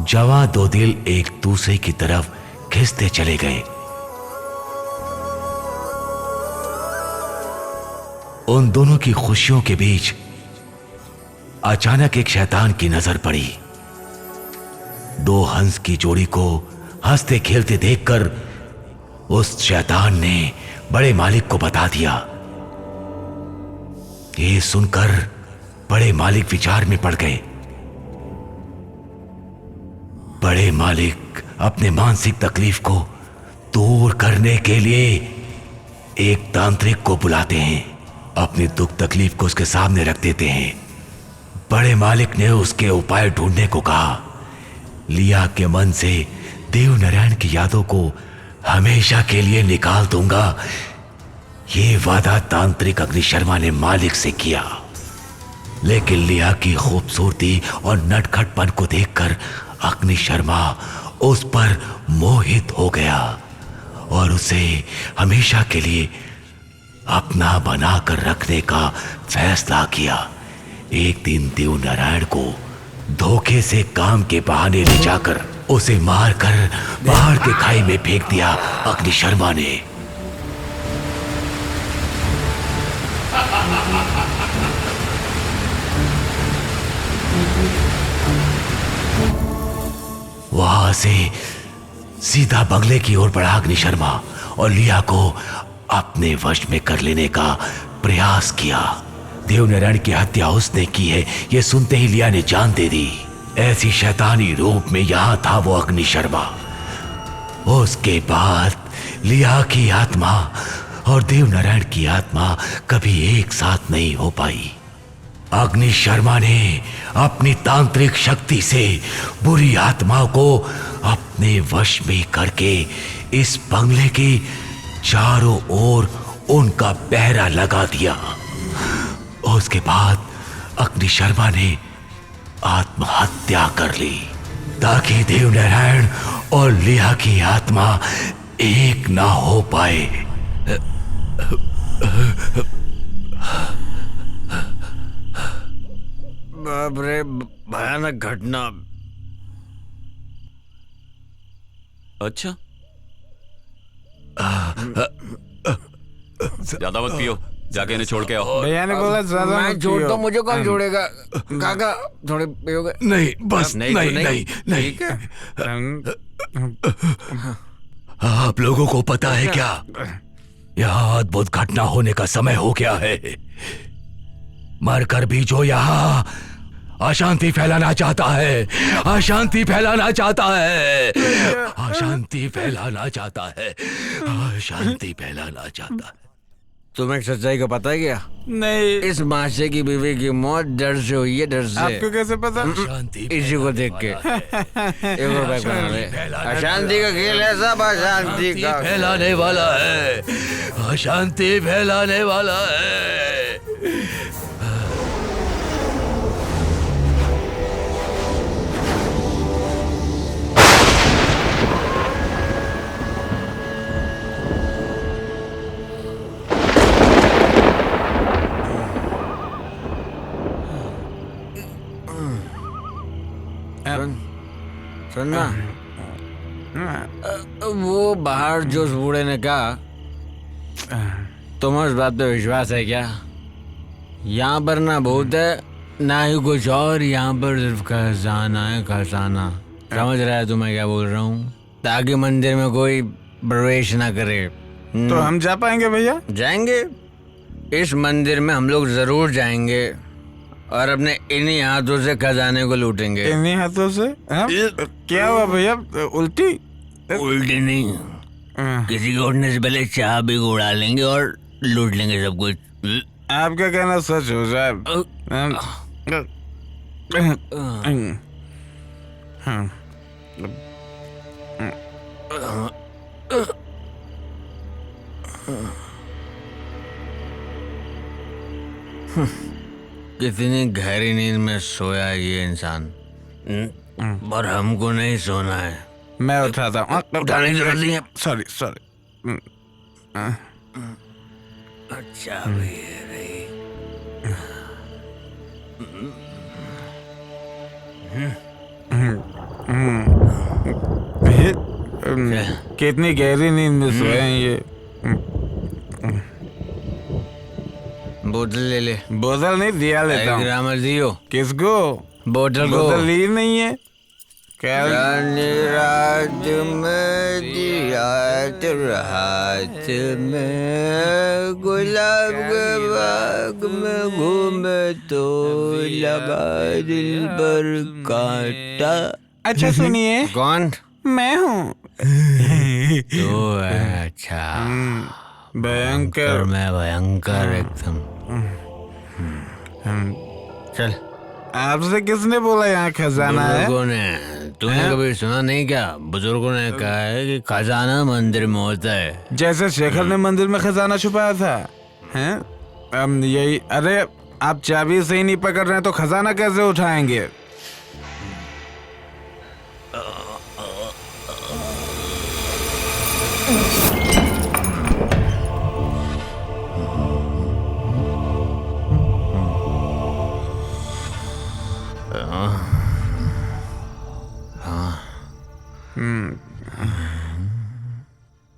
जवां दो दिल एक दूसरे की तरफ खिंचते चले गए। उन दोनों की खुशियों के बीच अचानक एक शैतान की नजर पड़ी। दो हंस की जोड़ी को हंसते खेलते देखकर उस शैतान ने बड़े मालिक को बता दिया। ये सुनकर बड़े मालिक विचार में पड़ गए। बड़े मालिक अपने मानसिक तकलीफ को दूर करने के लिए एक तांत्रिक को बुलाते हैं, अपनी दुख तकलीफ को उसके सामने रख देते हैं। बड़े मालिक ने उसके उपाय ढूंढने को कहा। लिया के मन से देव नारायण की यादों को हमेशा के लिए निकाल दूंगा, ये वादा तांत्रिक अग्नि शर्मा ने मालिक से किया। लेकिन लिया की खूबसूरती और नटखटपन को देखकर अग्नि शर्मा उस पर मोहित हो गया और उसे हमेशा के लिए अपना बनाकर रखने का फैसला किया। एक दिन देव नारायण को धोखे से काम के बहाने ले जाकर उसे मारकर बाहर के खाई में फेंक दिया अग्नि शर्मा ने। वहां से सीधा बंगले की ओर बढ़ा अग्नि शर्मा और लिया को अपने वश में कर लेने का प्रयास किया। देवनारायण की हत्या उसने की है, यह सुनते ही लिया ने जान दे दी। ऐसी शैतानी रूप में यहां था वो अग्नि शर्मा। उसके बाद लिया की आत्मा और देवनारायण की आत्मा कभी एक साथ नहीं हो पाई। अग्नि शर्मा ने अपनी तांत्रिक शक्ति से बुरी आत्मा को अपने वश में करके इस बंगले के चारों ओर उनका पहरा लगा दिया। उसके बाद अग्नि शर्मा ने आत्महत्या कर ली ताकि देवनारायण और लिया की आत्मा एक ना हो पाए। बाप रे, भयानक घटना। अच्छा, ज्यादा मत पियो, जाके इन्हें छोड़ के आओ। भैया ने बोला ज्यादा मैं छोड़ता हूँ, मुझे कौन छोड़ेगा? काका थोड़े पियोगे? नहीं, बस नहीं, नहीं। आप लोगों को पता है क्या, यहाँ अद्भुत घटना होने का समय हो गया है। मरकर भी जो यहाँ अशांति फैलाना चाहता है, अशांति फैलाना चाहता है, अशांति फैलाना चाहता है, अशांति फैलाना चाहता है। तुम्हें सच्चाई का पता है क्या? नहीं। इस माशे की बीवी की मौत डर से हुई है, डर से। आपको कैसे पता? इसी को देख के। अशांति का खेल है, सब अशांति का फैलाने वाला है, अशांति फैलाने वाला है। सुनना, वो बाहर जो उस बूढ़े ने कहा, तुम्हें उस बात पे विश्वास है क्या? यहाँ पर ना भूत है ना ही कुछ और, यहाँ पर सिर्फ खजाना है, खजाना। समझ रहा है तुम्हें क्या बोल रहा हूँ? ताकि मंदिर में कोई प्रवेश ना करे। तो हम जा पाएंगे भैया? जाएंगे, इस मंदिर में हम लोग जरूर जाएंगे और अपने इन्हीं हाथों से खजाने को लूटेंगे। इन्हीं हाथों से? क्या हुआ भैया, उल्टी? उल्टी नहीं, किसी को उठने से पहले चाह भी उड़ा लेंगे और लूट लेंगे सब कुछ। आपका कहना सच हो साहब। कितनी गहरी नींद में सोया है ये इंसान, पर हमको नहीं सोना है। मैं उठाता हूँ। उठाने की जरूरत नहीं है। सॉरी। अच्छा भी है भाई। कितनी गहरी नींद में सोए हैं ये। बोतल ले ले। बोतल नहीं दिया लेता हूँ। ग्रामर दियो। किसको? बोतल को। बोतल ली नहीं है। रानी रात में दिया रात में गुलाब के बाग में घूमे तो लगा दिल पर कांटा। अच्छा सुनिए। कौन? मैं हूँ। तो अच्छा भयंकर। मैं भयंकर एकदम। चल। आपसे किसने बोला यहाँ खजाना है? बुजुर्गों ने। तूने कभी सुना नहीं क्या? बुजुर्गों ने कहा है कि खजाना मंदिर में होता है। जैसे शेखर ने मंदिर में खजाना छुपाया था, हैं? यही। अरे आप चाबी से ही नहीं पकड़ रहे हैं तो खजाना कैसे उठाएंगे?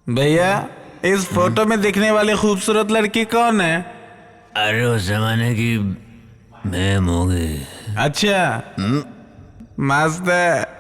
भैया इस फोटो में दिखने वाली खूबसूरत लड़की कौन है? अरे उस जमाने की मैम होगी। अच्छा मस्त है।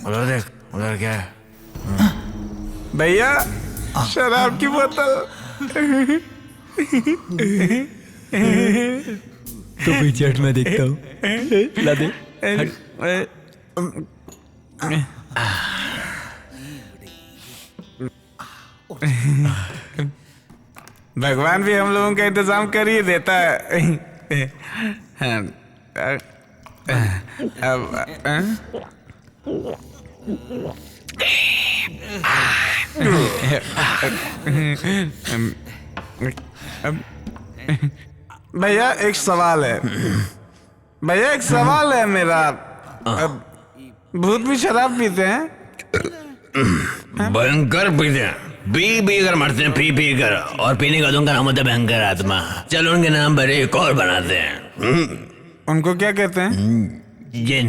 उधर देख, उधर क्या है? भैया शराब की बोतल। तो पीछे हट, मैं देखता हूँ। ला दे। भगवान भी हम लोगों का इंतजाम कर ही देता है। भैया एक सवाल है। भैया एक सवाल है मेरा। भूत भी शराब पीते हैं? भयंकर पीते हैं, पी कर मरते हैं, पी कर। और पीने का उनका नाम होता है भयंकर आत्मा। चलो उनके नाम पर एक और बनाते हैं। उनको क्या कहते हैं? जिन।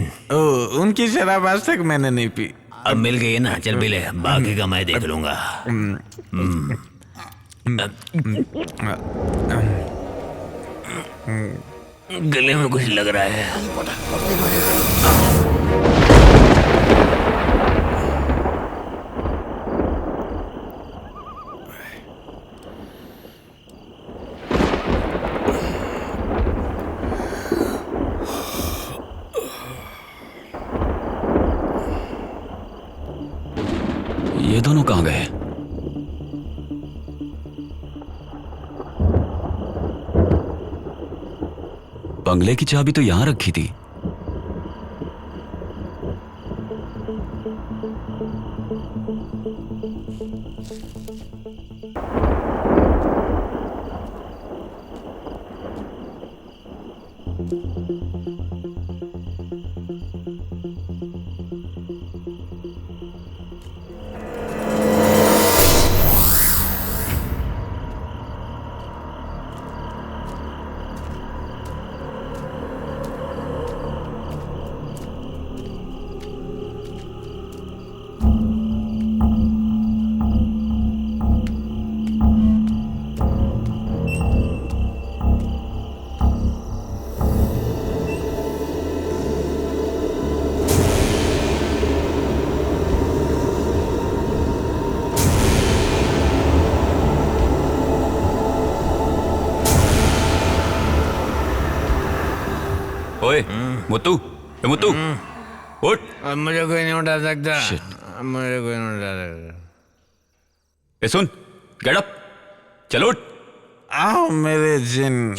उनकी शराब आज तक मैंने नहीं पी। अब मिल गई ना, चल पी ले, बाकी का मैं देख लूंगा। गले में कुछ लग रहा है। ये दोनों कहाँ गए? बंगले की चाबी तो यहां रखी थी। ओए मुत्तू, मुत्तू उठ। मुझे कोई नहीं उठा सकता। मुझे कोई नहीं उठा सकता। सुन, गेट अप, चलो उठ। आओ मेरे जिन।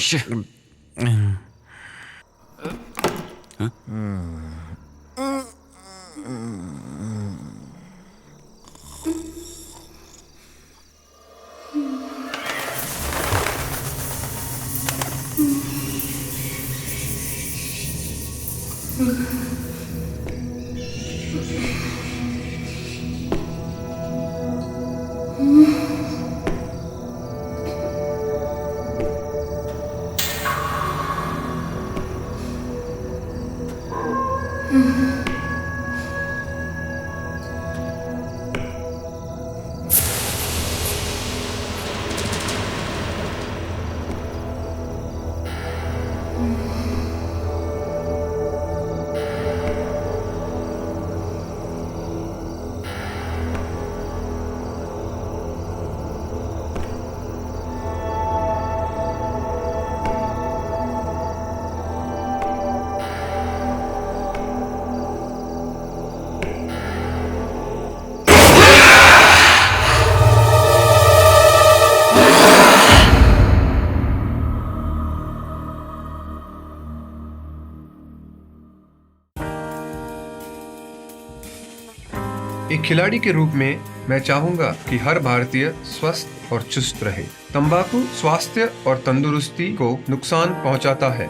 एक खिलाड़ी के रूप में मैं चाहूंगा कि हर भारतीय स्वस्थ और चुस्त रहे। तंबाकू स्वास्थ्य और तंदुरुस्ती को नुकसान पहुंचाता है।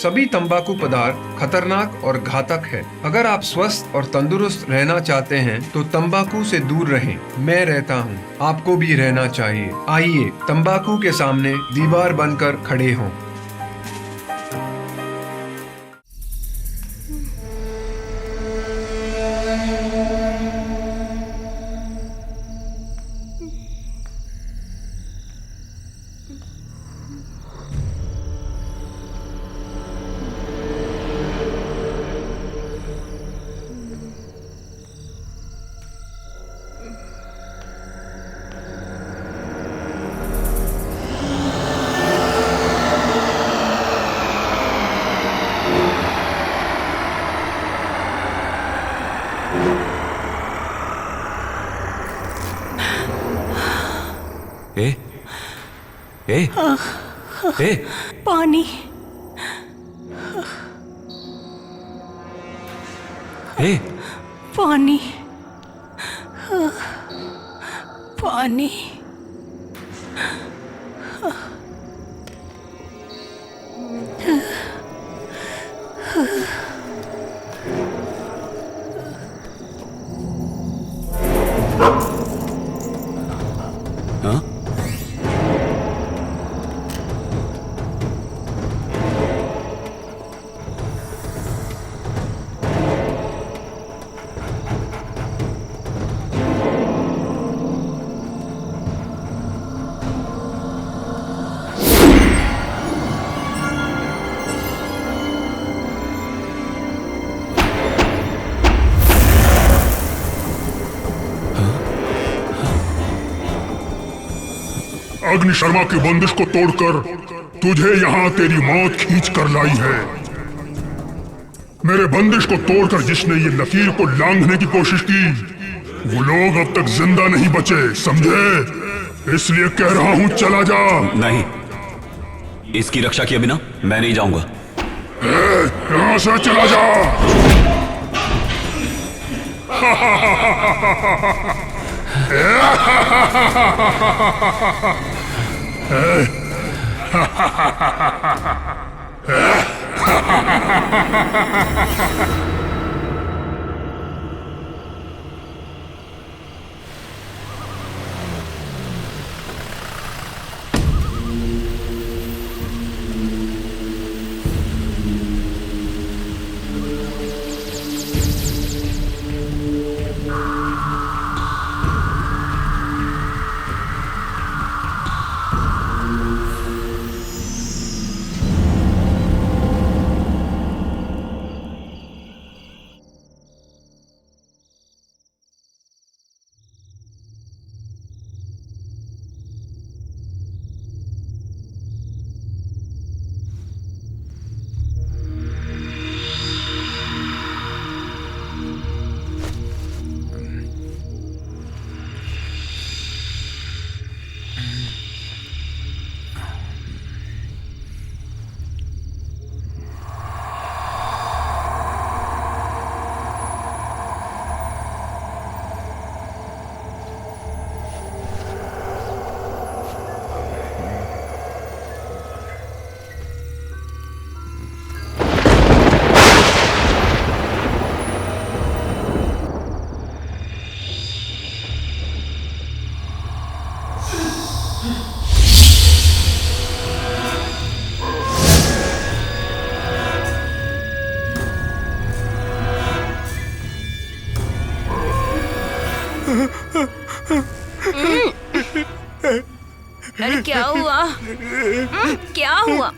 सभी तंबाकू पदार्थ खतरनाक और घातक है। अगर आप स्वस्थ और तंदुरुस्त रहना चाहते हैं तो तंबाकू से दूर रहें। मैं रहता हूँ, आपको भी रहना चाहिए। आइए तंबाकू के सामने दीवार बनकर खड़े हों। पानी। पानी। पानी। अग्नि शर्मा की बंदिश को तोड़कर तुझे यहाँ तेरी मौत खींच कर लाई है। मेरे बंदिश को तोड़कर जिसने ये लकीर को लांघने की कोशिश की, वो लोग अब तक जिंदा नहीं बचे, समझे? इसलिए कह रहा हूँ चला जा। नहीं, इसकी रक्षा किए बिना मैं नहीं जाऊंगा। यहाँ से चला जा। अरे क्या हुआ? क्या हुआ?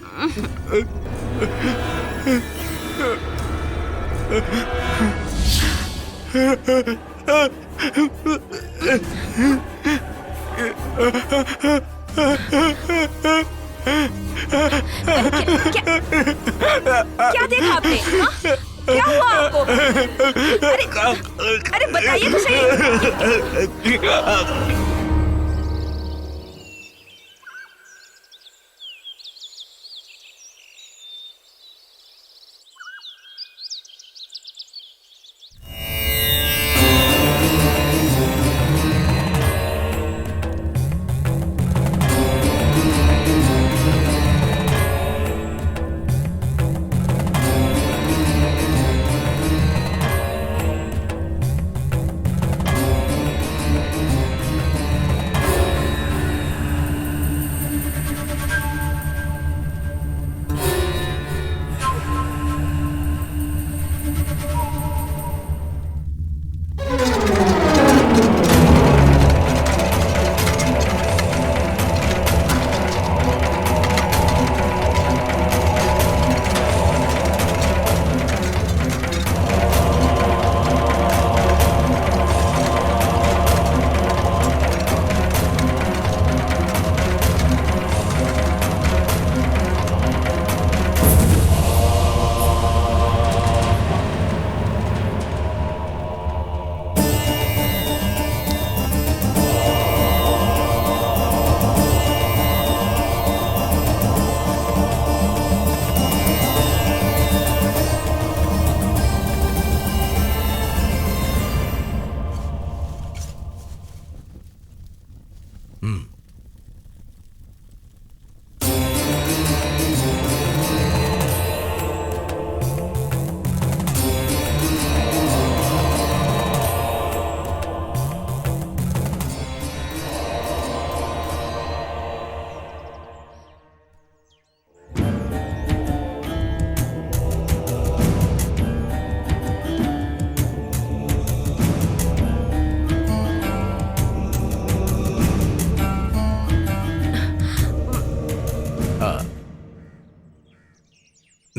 क्या देखा आपने? हाँ? क्या हुआ आपको? अरे बताइए तो सही।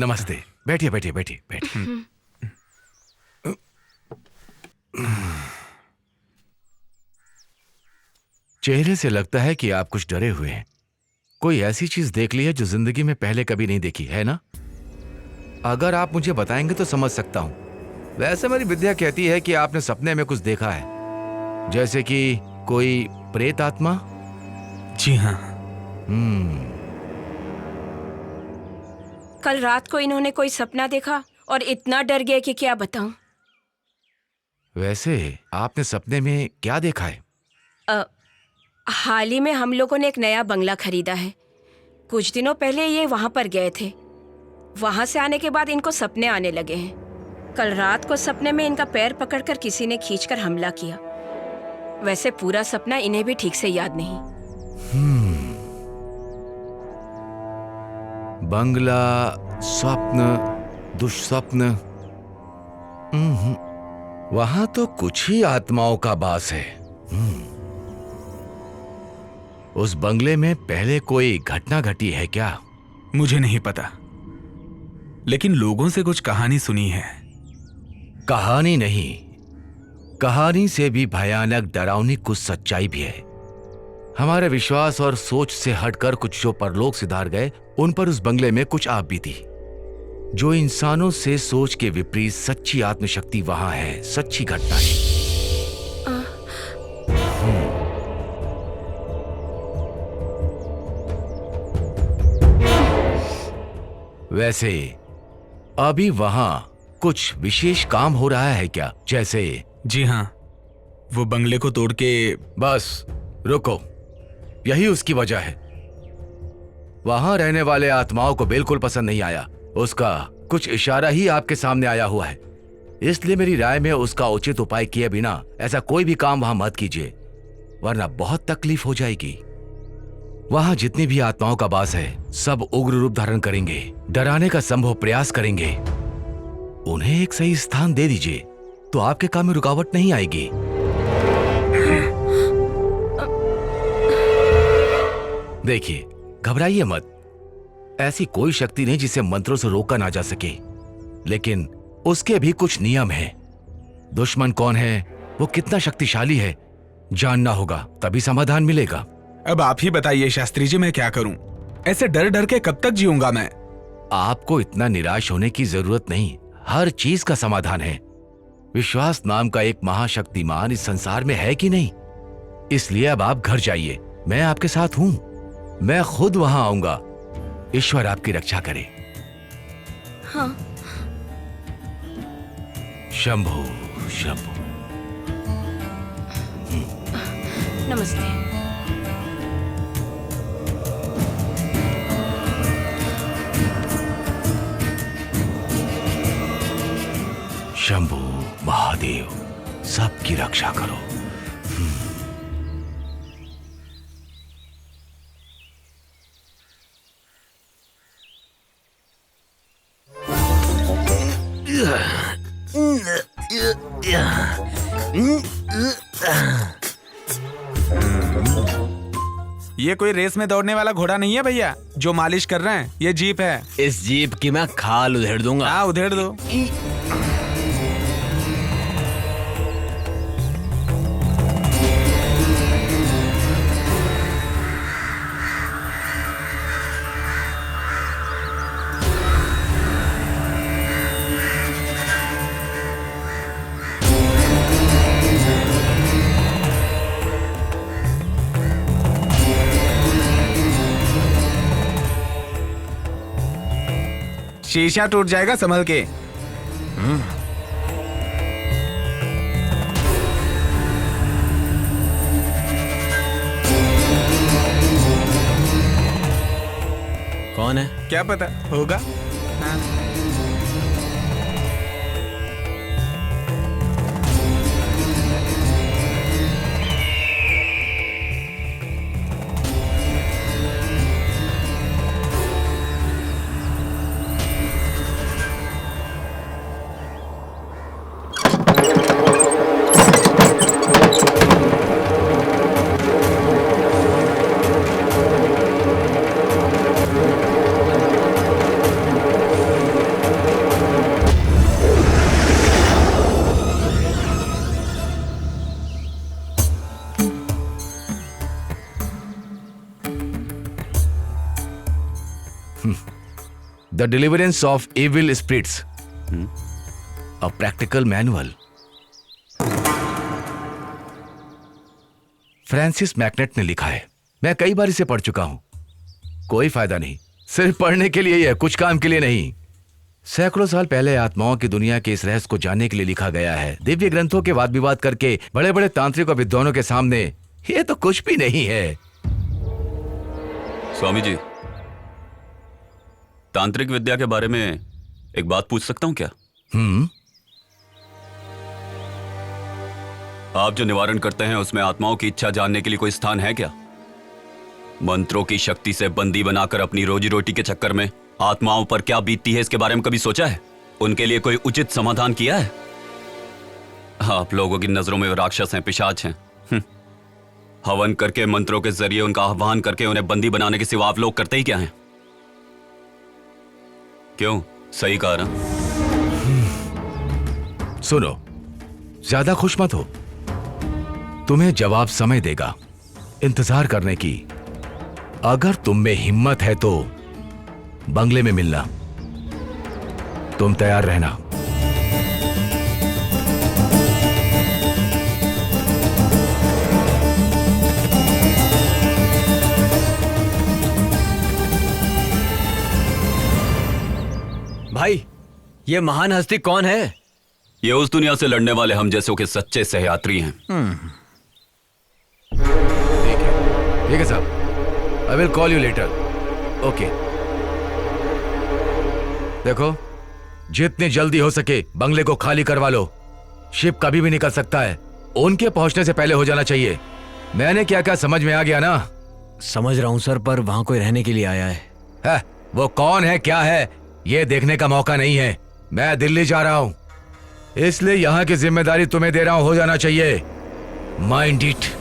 नमस्ते। बैठिए बैठिए बैठिए बैठिए। चेहरे से लगता है कि आप कुछ डरे हुए हैं। कोई ऐसी चीज देख ली है जो जिंदगी में पहले कभी नहीं देखी है ना? अगर आप मुझे बताएंगे तो समझ सकता हूं। वैसे मेरी विद्या कहती है कि आपने सपने में कुछ देखा है, जैसे कि कोई प्रेत आत्मा। जी हाँ। कल रात को इन्होंने कोई सपना देखा और इतना डर गए कि क्या बताऊं। वैसे आपने सपने में क्या देखा है? हाल ही में हम लोगों ने एक नया बंगला खरीदा है। कुछ दिनों पहले ये वहां पर गए थे। वहां से आने के बाद इनको सपने आने लगे हैं। कल रात को सपने में इनका पैर पकड़कर किसी ने खींचकर हमला किया। वैसे पूरा सपना इन्हें भी ठीक से याद नहीं। बंगला, स्वप्न, दुष्स्वप्न। वहां तो कुछ ही आत्माओं का वास है। उस बंगले में पहले कोई घटना घटी है क्या? मुझे नहीं पता, लेकिन लोगों से कुछ कहानी सुनी है। कहानी नहीं, कहानी से भी भयानक डरावनी कुछ सच्चाई भी है। हमारे विश्वास और सोच से हटकर कुछ जो परलोक सिधार गए, उन पर उस बंगले में कुछ आप भी थी। जो इंसानों से सोच के विपरीत सच्ची आत्मशक्ति वहां है, सच्ची घटना है। वैसे अभी वहां कुछ विशेष काम हो रहा है क्या? जैसे? जी हाँ, वो बंगले को तोड़ के। बस रुको, यही उसकी वजह है। वहां रहने वाले आत्माओं को बिल्कुल पसंद नहीं आया। उसका कुछ इशारा ही आपके सामने आया हुआ है। इसलिए मेरी राय में उसका उचित उपाय किए बिना ऐसा कोई भी काम वहां मत कीजिए, वरना बहुत तकलीफ हो जाएगी। वहां जितनी भी आत्माओं का वास है, सब उग्र रूप धारण करेंगे, डराने का संभव प्रयास करेंगे। उन्हें एक सही स्थान दे दीजिए तो आपके काम में रुकावट नहीं आएगी। देखिए, घबराइए मत। ऐसी कोई शक्ति नहीं जिसे मंत्रों से रोका ना जा सके, लेकिन उसके भी कुछ नियम हैं। दुश्मन कौन है, वो कितना शक्तिशाली है, जानना होगा, तभी समाधान मिलेगा। अब आप ही बताइए शास्त्री जी, मैं क्या करूं? ऐसे डर डर के कब तक जीऊंगा मैं? आपको इतना निराश होने की जरूरत नहीं। हर चीज का समाधान है। विश्वास नाम का एक महाशक्तिमान इस संसार में है कि नहीं? इसलिए अब आप घर जाइए, मैं आपके साथ हूं। मैं खुद वहां आऊंगा। ईश्वर आपकी रक्षा करे। हाँ। शंभु शंभु। नमस्ते। शंभु महादेव, सबकी रक्षा करो। ये कोई रेस में दौड़ने वाला घोड़ा नहीं है भैया जो मालिश कर रहे हैं। ये जीप है। इस जीप की मैं खाल उधेड़ दूंगा। हाँ, उधेड़ दो। शीशा टूट जाएगा, संभल के। कौन है? क्या पता होगा। हाँ। The deliverance of evil spirits, a practical manual. Francis MacNutt ने लिखा है। मैं कई बार इसे पढ़ चुका हूं, कोई फायदा नहीं। सिर्फ पढ़ने के लिए ही है, कुछ काम के लिए नहीं। सैकड़ों साल पहले आत्माओं की दुनिया के इस रहस्य को जानने के लिए लिखा गया है। दिव्य ग्रंथों के वाद विवाद करके बड़े बड़े तांत्रिक और विद्वानों के सामने ये तो कुछ भी नहीं है। स्वामी जी, तांत्रिक विद्या के बारे में एक बात पूछ सकता हूं क्या? आप जो निवारण करते हैं उसमें आत्माओं की इच्छा जानने के लिए कोई स्थान है क्या? मंत्रों की शक्ति से बंदी बनाकर अपनी रोजी रोटी के चक्कर में आत्माओं पर क्या बीतती है, इसके बारे में कभी सोचा है? उनके लिए कोई उचित समाधान किया है? आप लोगों की नजरों में वो राक्षस हैं, पिशाच हैं। हवन करके, मंत्रों के जरिए उनका आह्वान करके उन्हें बंदी बनाने के सिवा आप लोग करते ही क्या हैं? क्यों? सही कहा ना? सुनो, ज्यादा खुश मत हो। तुम्हें जवाब समय देगा, इंतजार करने की। अगर तुम में हिम्मत है तो बंगले में मिलना। तुम तैयार रहना। भाई, ये महान हस्ती कौन है? ये उस दुनिया से लड़ने वाले हम जैसों के सच्चे सहयात्री हैं। ठीक है साहब, I will call you later. Okay. देखो, जितनी जल्दी हो सके बंगले को खाली करवा लो। शिप कभी भी निकल सकता है, उनके पहुंचने से पहले हो जाना चाहिए। मैंने क्या क्या समझ में आ गया ना? समझ रहा हूं सर, पर वहां कोई रहने के लिए आया है। वो कौन है, क्या है, ये देखने का मौका नहीं है। मैं दिल्ली जा रहा हूं, इसलिए यहां की जिम्मेदारी तुम्हें दे रहा हूं, हो जाना चाहिए। Mind it.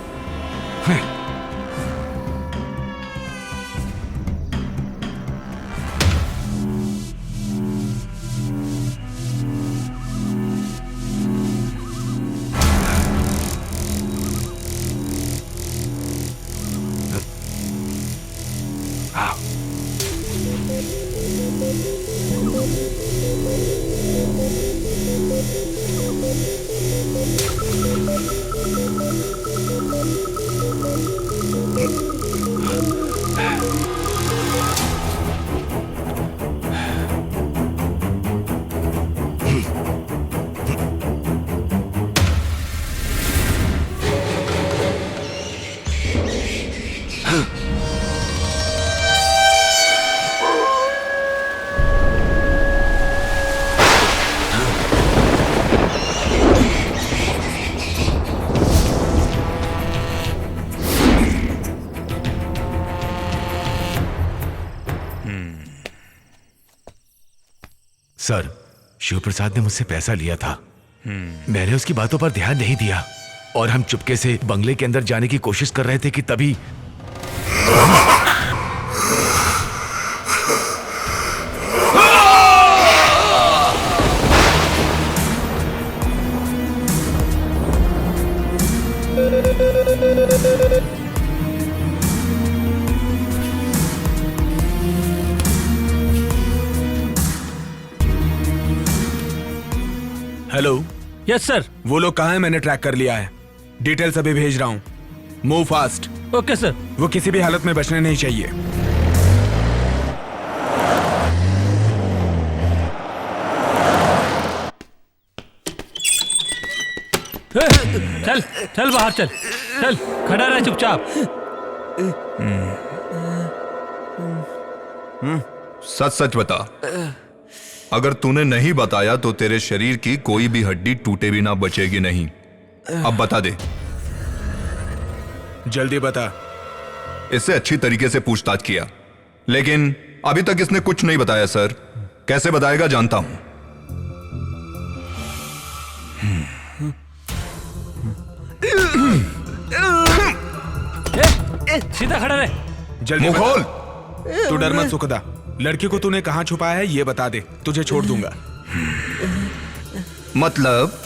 सर, शिव प्रसाद ने मुझसे पैसा लिया था। मैंने उसकी बातों पर ध्यान नहीं दिया और हम चुपके से बंगले के अंदर जाने की कोशिश कर रहे थे कि तभी हेलो। Yes sir. वो लोग कहाँ हैं? मैंने ट्रैक कर लिया है। डिटेल्स अभी भेज रहा हूँ। Move fast. Okay sir. वो किसी भी हालत में बचने नहीं चाहिए। चल चल बाहर चल, चल खड़ा रह चुपचाप। सच सच बता, अगर तूने नहीं बताया तो तेरे शरीर की कोई भी हड्डी टूटे भी ना बचेगी नहीं। अब बता दे। जल्दी बता। इससे अच्छी तरीके से पूछताछ किया, लेकिन अभी तक इसने कुछ नहीं बताया सर। कैसे बताएगा जानता हूं। सीधा खड़ा रहे। जल्दी मुंह खोल। तू डर मत सुखदा। लड़की को तूने कहां छुपाया है ये बता दे, तुझे छोड़ दूंगा। मतलब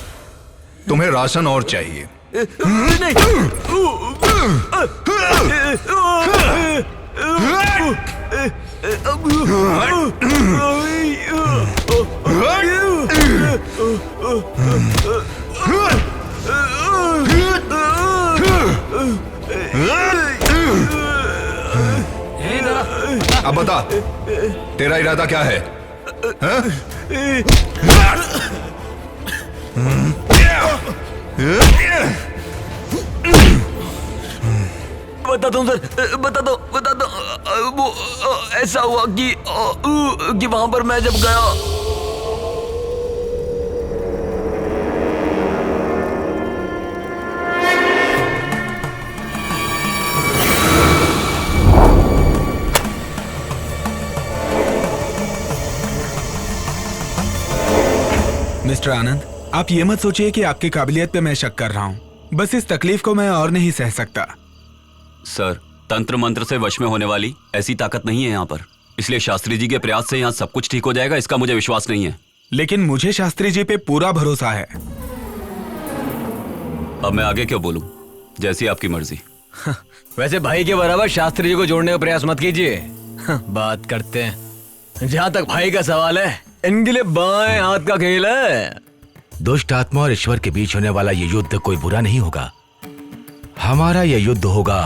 तुम्हें राशन और चाहिए? अब बता, तेरा इरादा क्या है? हाँ? बता दो सर, बता दो वो ऐसा हुआ कि वहां पर मैं जब गया। मिस्टर आनंद, आप ये मत सोचिए कि आपकी काबिलियत पे मैं शक कर रहा हूँ। बस इस तकलीफ को मैं और नहीं सह सकता। सर, तंत्र मंत्र से वश में होने वाली ऐसी ताकत नहीं है यहाँ पर, इसलिए शास्त्री जी के प्रयास से यहाँ सब कुछ ठीक हो जाएगा, इसका मुझे विश्वास नहीं है। लेकिन मुझे शास्त्री जी पे पूरा भरोसा है। अब मैं आगे क्यों बोलूं? जैसी आपकी मर्जी। वैसे भाई के बराबर शास्त्री जी को जोड़ने का प्रयास मत कीजिए। बात करते हैं। जहाँ तक भाई का सवाल है, इनके लिए बाएं हाथ का खेल है। दुष्ट आत्मा और ईश्वर के बीच होने वाला ये युद्ध कोई बुरा नहीं होगा। हमारा यह युद्ध होगा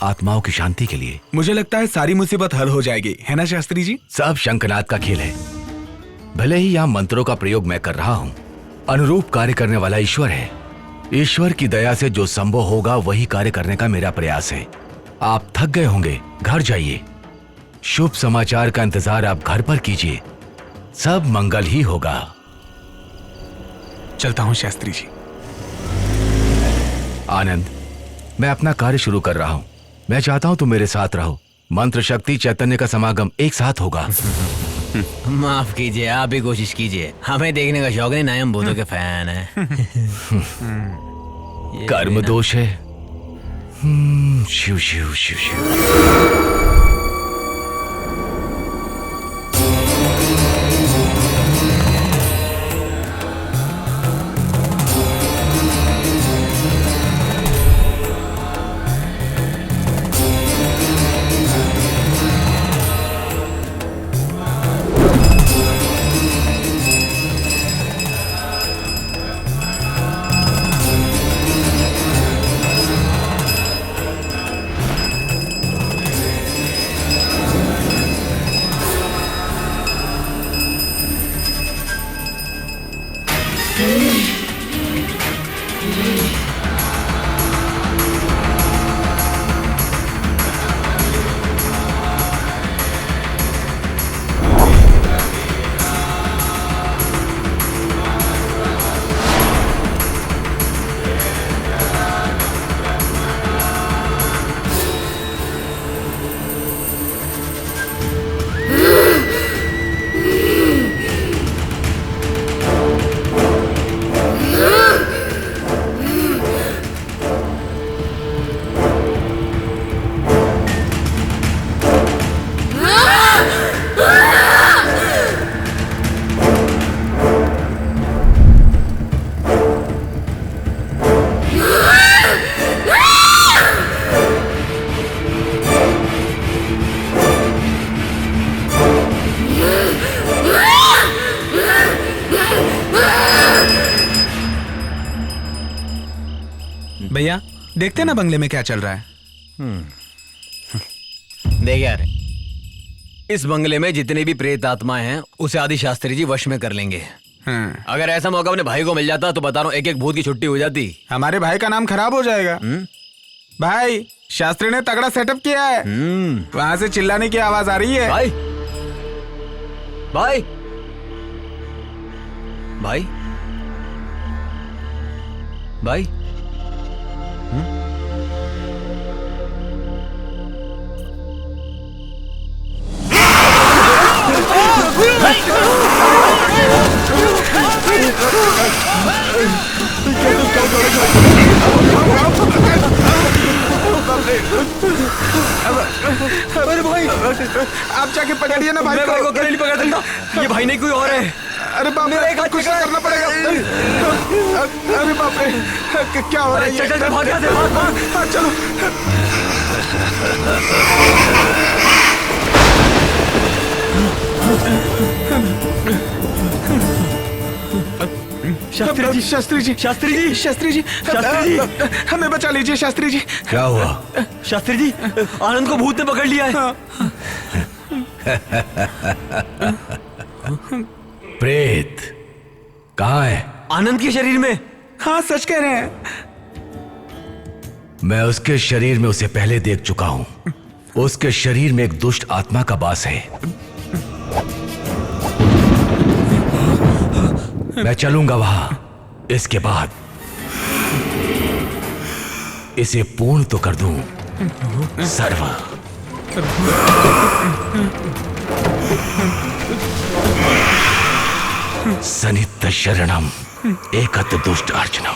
आत्माओं की शांति के लिए। मुझे लगता है सारी मुसीबत हल हो जाएगी, है ना शास्त्री जी? सब शंखनाद का खेल है। भले ही यहाँ मंत्रों का प्रयोग मैं कर रहा हूँ, अनुरूप कार्य करने वाला ईश्वर है। ईश्वर की दया से जो संभव होगा वही कार्य करने का मेरा प्रयास है। आप थक गए होंगे, घर जाइए। शुभ समाचार का इंतजार आप घर पर कीजिए, सब मंगल ही होगा। चलता हूँ शास्त्री जी। आनंद, मैं अपना कार्य शुरू कर रहा हूँ। मैं चाहता हूँ तुम मेरे साथ रहो। मंत्र शक्ति चैतन्य का समागम एक साथ होगा। माफ कीजिए, आप भी कोशिश कीजिए। हमें देखने का शौक नहीं, ना हम भूतों के फैन है। कर्म दोष है। शिव शिव शिव शिव। भैया देखते ना बंगले में क्या चल रहा है। देख यार, इस बंगले में जितने भी प्रेत आत्माएं हैं उसे आदि शास्त्री जी वश में कर लेंगे। अगर ऐसा मौका अपने भाई को मिल जाता तो बता रहा हूँ एक एक भूत की छुट्टी हो जाती। हमारे भाई का नाम खराब हो जाएगा। भाई, शास्त्री ने तगड़ा सेटअप किया है। वहां से चिल्लाने की आवाज आ रही है। भाई भाई भाई भाई अरे भाई, आप जाके पकड़िए ना भाई को। अकेले नहीं पकड़ सकता, ये भाई नहीं कोई और है। अरे बाप रे, कुछ करना पड़ेगा। अरे बाप रे, क्या हो रहा है? चल चल भाग यहाँ से, भाग भाग। चलो। शास्त्री जी, शास्त्री जी, शास्त्री जी, शास्त्री जी, शास्त्री जी, हमें बचा लीजिए शास्त्री जी। क्या हुआ? शास्त्री जी, आनंद को भूत ने पकड़ लिया है। प्रेत कहाँ है? आनंद के शरीर में। हाँ, सच कह रहे हैं। मैं उसके शरीर में उसे पहले देख चुका हूं। उसके शरीर में एक दुष्ट आत्मा का वास है। मैं चलूंगा वहां। इसके बाद इसे पूर्ण तो कर दूं। सर्व सनित शरणम एकत दुष्ट अर्चनम।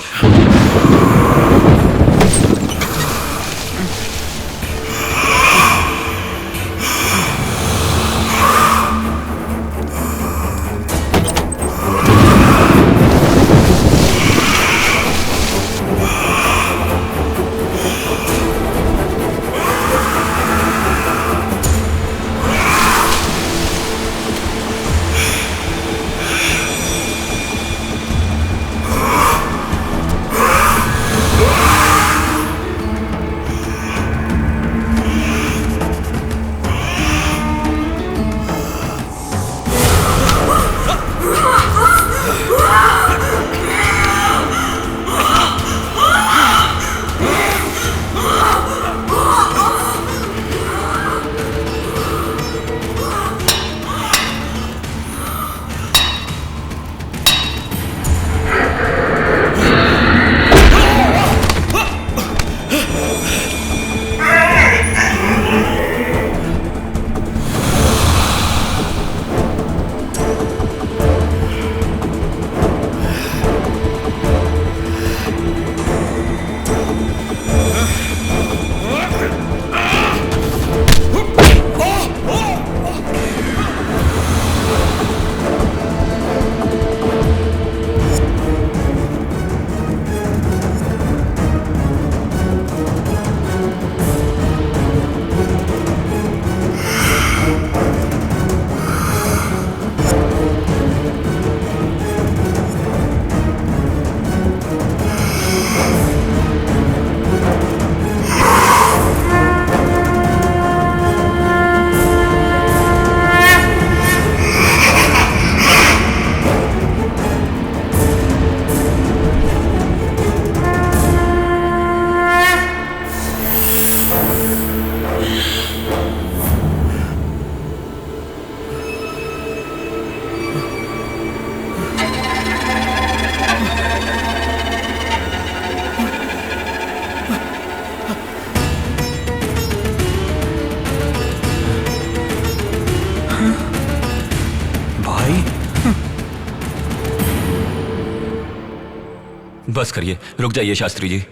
बस करिए, रुक जाइए शास्त्री जी।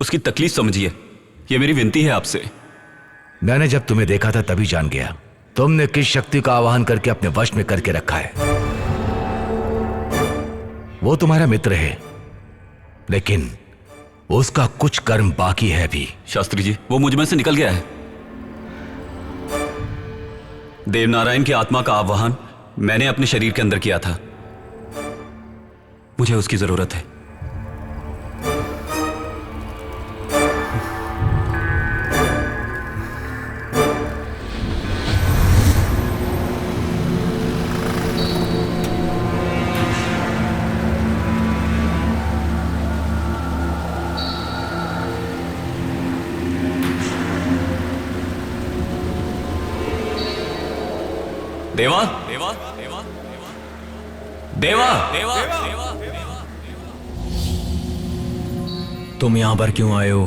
उसकी तकलीफ समझिए, ये मेरी विनती है आपसे। मैंने जब तुम्हें देखा था तभी जान गया तुमने किस शक्ति का आवाहन करके अपने वश में करके रखा है। वो तुम्हारा मित्र है, लेकिन उसका कुछ कर्म बाकी है भी। शास्त्री जी, वो मुझ में से निकल गया है। देवनारायण की आत्मा का आवाहन मैंने अपने शरीर के अंदर किया था। मुझे उसकी जरूरत है। देवा देवा देवा देवा देवा देवा तुम यहां पर क्यों आए हो?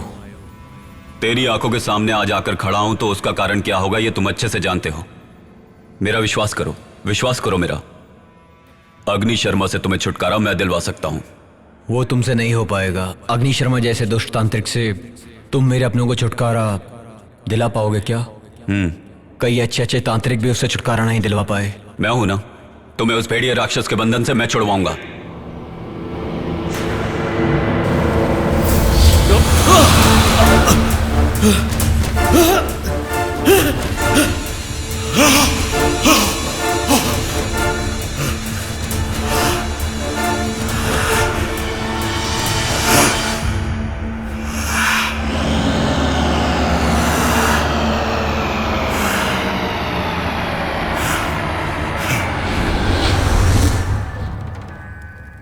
तेरी आंखों के सामने आज आकर खड़ा हूं तो उसका कारण क्या होगा ये तुम अच्छे से जानते हो। मेरा विश्वास करो, विश्वास करो मेरा। अग्नि शर्मा से तुम्हें छुटकारा मैं दिलवा सकता हूं। वो तुमसे नहीं हो पाएगा। अग्नि शर्मा जैसे दुष्ट तांत्रिक से तुम मेरे अपनों को छुटकारा दिला पाओगे क्या? कई अच्छे अच्छे तांत्रिक भी उससे छुटकारा नहीं दिलवा पाए। मैं हूं ना, तुम्हें उस भेड़िए राक्षस के बंधन से मैं छुड़वाऊंगा।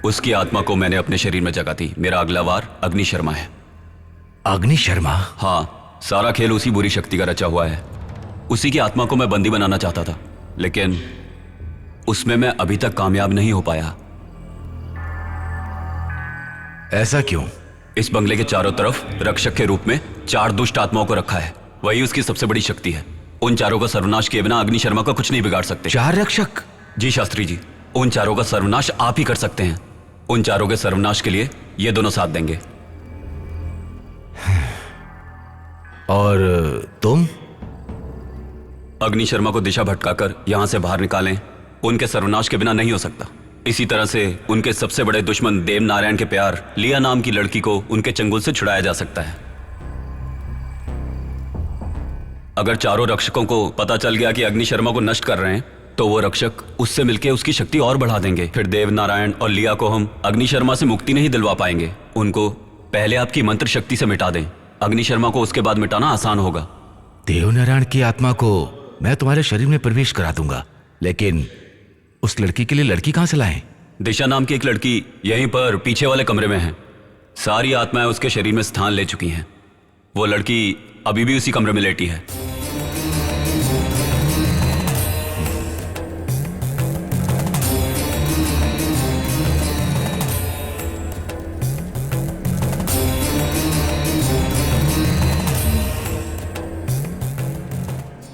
उसकी आत्मा को मैंने अपने शरीर में जगा दी। मेरा अगला वार अग्नि शर्मा है। अग्नि शर्मा? हाँ, सारा खेल उसी बुरी शक्ति का रचा हुआ है। उसी की आत्मा को मैं बंदी बनाना चाहता था, लेकिन उसमें मैं अभी तक कामयाब नहीं हो पाया। ऐसा क्यों? इस बंगले के चारों तरफ रक्षक के रूप में 4 दुष्ट आत्माओं को रखा है। वही उसकी सबसे बड़ी शक्ति है। उन चारों का सर्वनाश किए बिना अग्नि शर्मा का कुछ नहीं बिगाड़ सकते। 4 रक्षक? जी शास्त्री जी, उन चारों का सर्वनाश आप ही कर सकते हैं। उन चारों के सर्वनाश के लिए ये दोनों साथ देंगे। और तुम? अग्नि शर्मा को दिशा भटकाकर यहां से बाहर निकालें। उनके सर्वनाश के बिना नहीं हो सकता। इसी तरह से उनके सबसे बड़े दुश्मन देव नारायण के प्यार लिया नाम की लड़की को उनके चंगुल से छुड़ाया जा सकता है। अगर चारों रक्षकों को पता चल गया कि अग्नि शर्मा को नष्ट कर रहे हैं, तो वो रक्षक उससे मिलकर उसकी शक्ति और बढ़ा देंगे। फिर देव नारायण और लिया को हम अग्नि शर्मा से मुक्ति नहीं दिलवा पाएंगे। उनको पहले आपकी मंत्र शक्ति से मिटा दें। अग्नि शर्मा को उसके बाद मिटाना आसान होगा। देवनारायण की आत्मा को मैं तुम्हारे शरीर में प्रवेश करा दूंगा, लेकिन उस लड़की के लिए लड़की कहां से लाएं? दिशा नाम की एक लड़की यहीं पर पीछे वाले कमरे में है। सारी आत्माएं उसके शरीर में स्थान ले चुकी हैं। वो लड़की अभी भी उसी कमरे में लेटी है।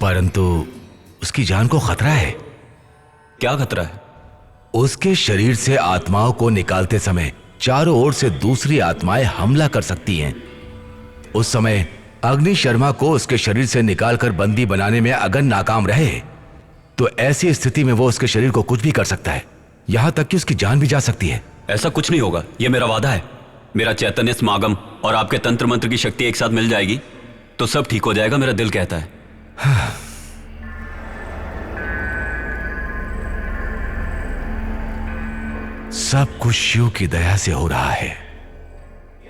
परंतु उसकी जान को खतरा है। क्या खतरा है? उसके शरीर से आत्माओं को निकालते समय चारों ओर से दूसरी आत्माएं हमला कर सकती हैं। उस समय अग्नि शर्मा को उसके शरीर से निकालकर बंदी बनाने में अगर नाकाम रहे, तो ऐसी स्थिति में वो उसके शरीर को कुछ भी कर सकता है, यहां तक कि उसकी जान भी जा सकती है। ऐसा कुछ नहीं होगा, यह मेरा वादा है। मेरा चैतन्य समागम और आपके तंत्र मंत्र की शक्ति एक साथ मिल जाएगी तो सब ठीक हो जाएगा, मेरा दिल कहता है। सब कुछ शिव की दया से हो रहा है।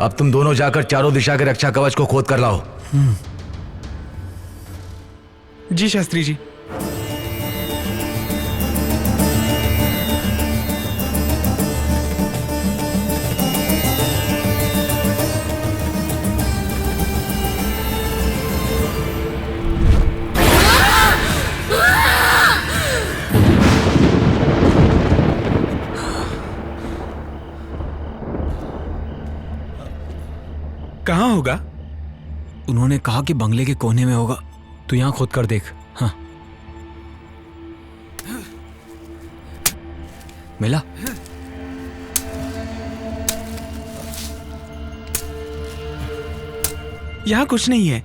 अब तुम दोनों जाकर चारों दिशा के रक्षा कवच को खोद कर लाओ। जी शास्त्री जी। कहाँ होगा? उन्होंने कहा कि बंगले के कोने में होगा। तू यहां खोद कर देख। हाँ, मिला? यहां कुछ नहीं है।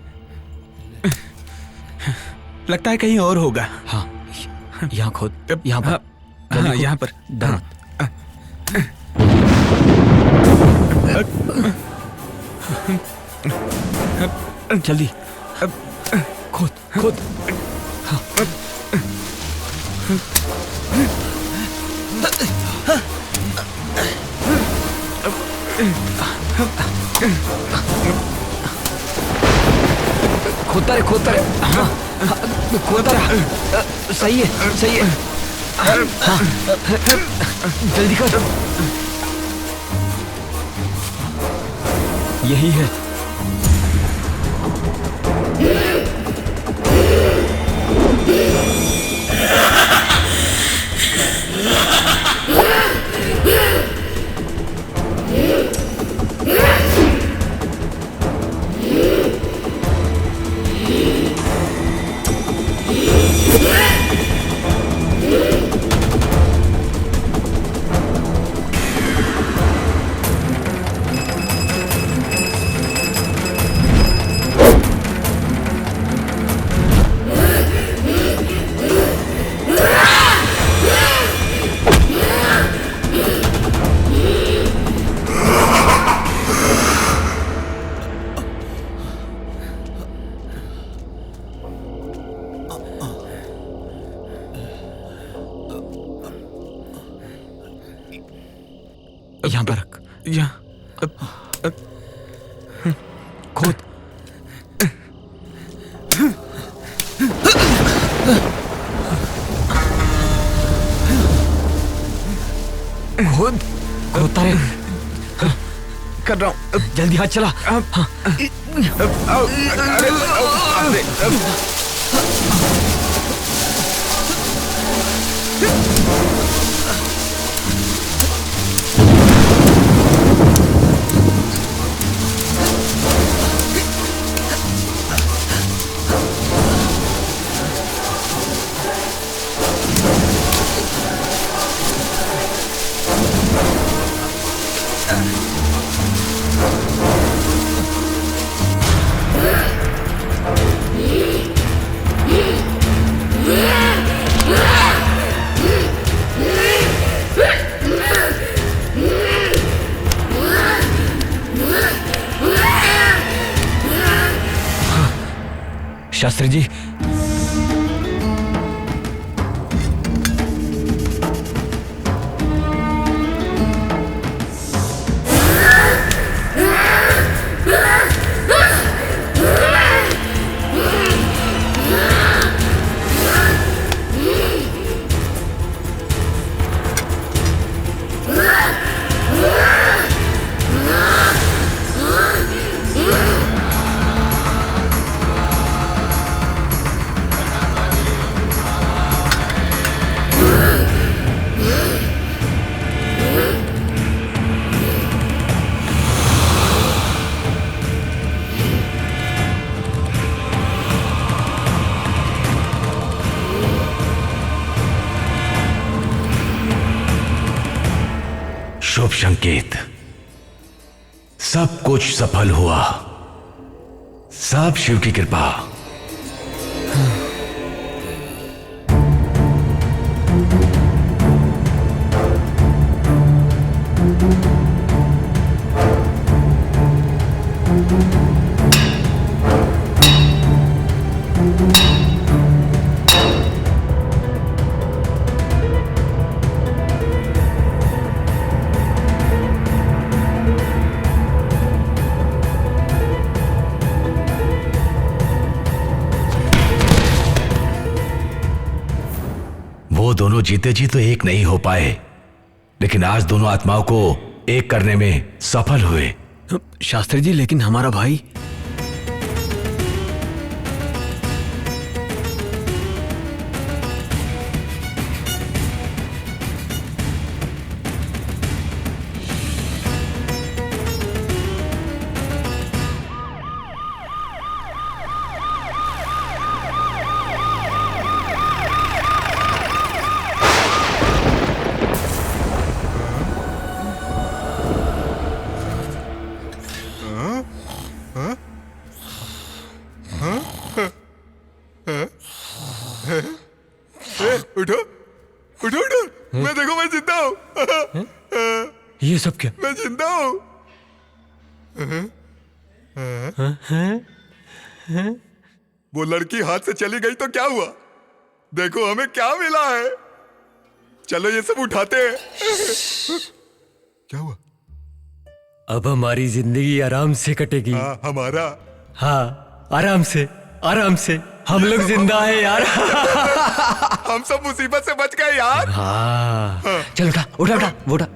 लगता है कहीं और होगा। हाँ, यहां खोद। यहां पर। हाँ, यहां पर। जल्दी खोद खोद। हाँ। खोदता रहे, खोदता रहे। हाँ, खोदता रहे। सही है, सही है। हाँ, जल्दी कर। यही है। यहाँ पर रख। यहाँ खोद। खोद रोता रहे। कर रहा हूँ, जल्दी हाथ चला। शास्त्री जी, शुभ संकेत, सब कुछ सफल हुआ, सब शिव की कृपा। वो दोनों जीते जी तो एक नहीं हो पाए, लेकिन आज दोनों आत्माओं को एक करने में सफल हुए। शास्त्री जी, लेकिन हमारा भाई। उठो उठो उठो, मैं देखो, मैं जिंदा हूँ। ये सब क्या? मैं जिंदा हूँ। वो लड़की हाथ से चली गई तो क्या हुआ? देखो हमें क्या मिला है। चलो ये सब उठाते हैं। क्या हुआ? अब हमारी जिंदगी आराम से कटेगी। हाँ, हमारा। हाँ, आराम से, आराम से। हम लोग जिंदा हैं यार। हम सब मुसीबत से बच गए यार। हाँ, चल उठा उठा उठा उठा।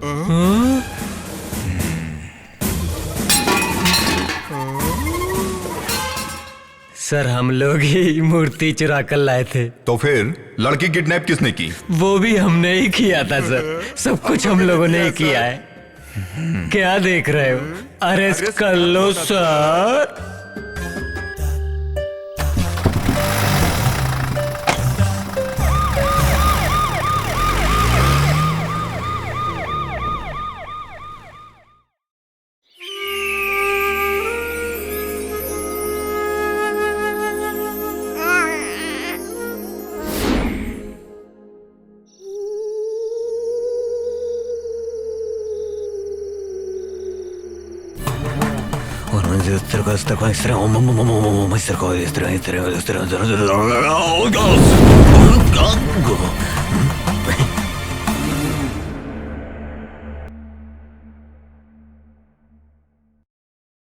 सर, हम लोग ही मूर्ति चुरा कर लाए थे। तो फिर लड़की किडनैप किसने की? वो भी हमने ही किया था सर। सब कुछ हम लोगों ने ही किया है। क्या देख रहे हो? अरेस्ट कर लो सर।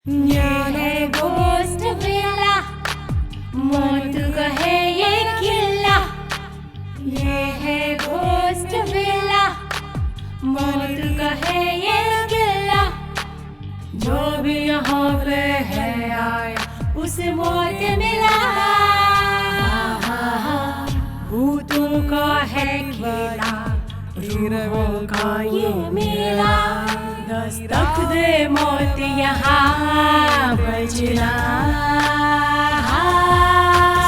ये है गोस्ट विला, मौत का है ये किला। ये है गोस्ट विला, मौत का है ये उसे मौत मिला। भूतों का है खेला, रूहों का ये मेला, दस्तक दे मौत यहाँ बजना।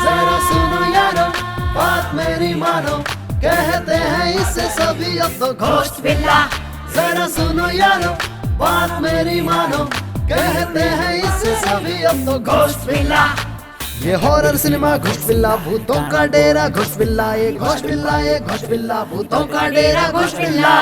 जरा सुनो यारो, बात मेरी मानो, कहते हैं इससे सभी अब तो घोस्ट विला। जरा सुनो यारो, बात मेरी मानो, कहते हैं इससे सभी अब तो घोस्ट विला। ये हॉरर सिनेमा घोस्ट विला, भूतों का डेरा घोस्ट विला, ये घोस्ट विला, ये घोस्ट विला, भूतों का डेरा घोस्ट विला।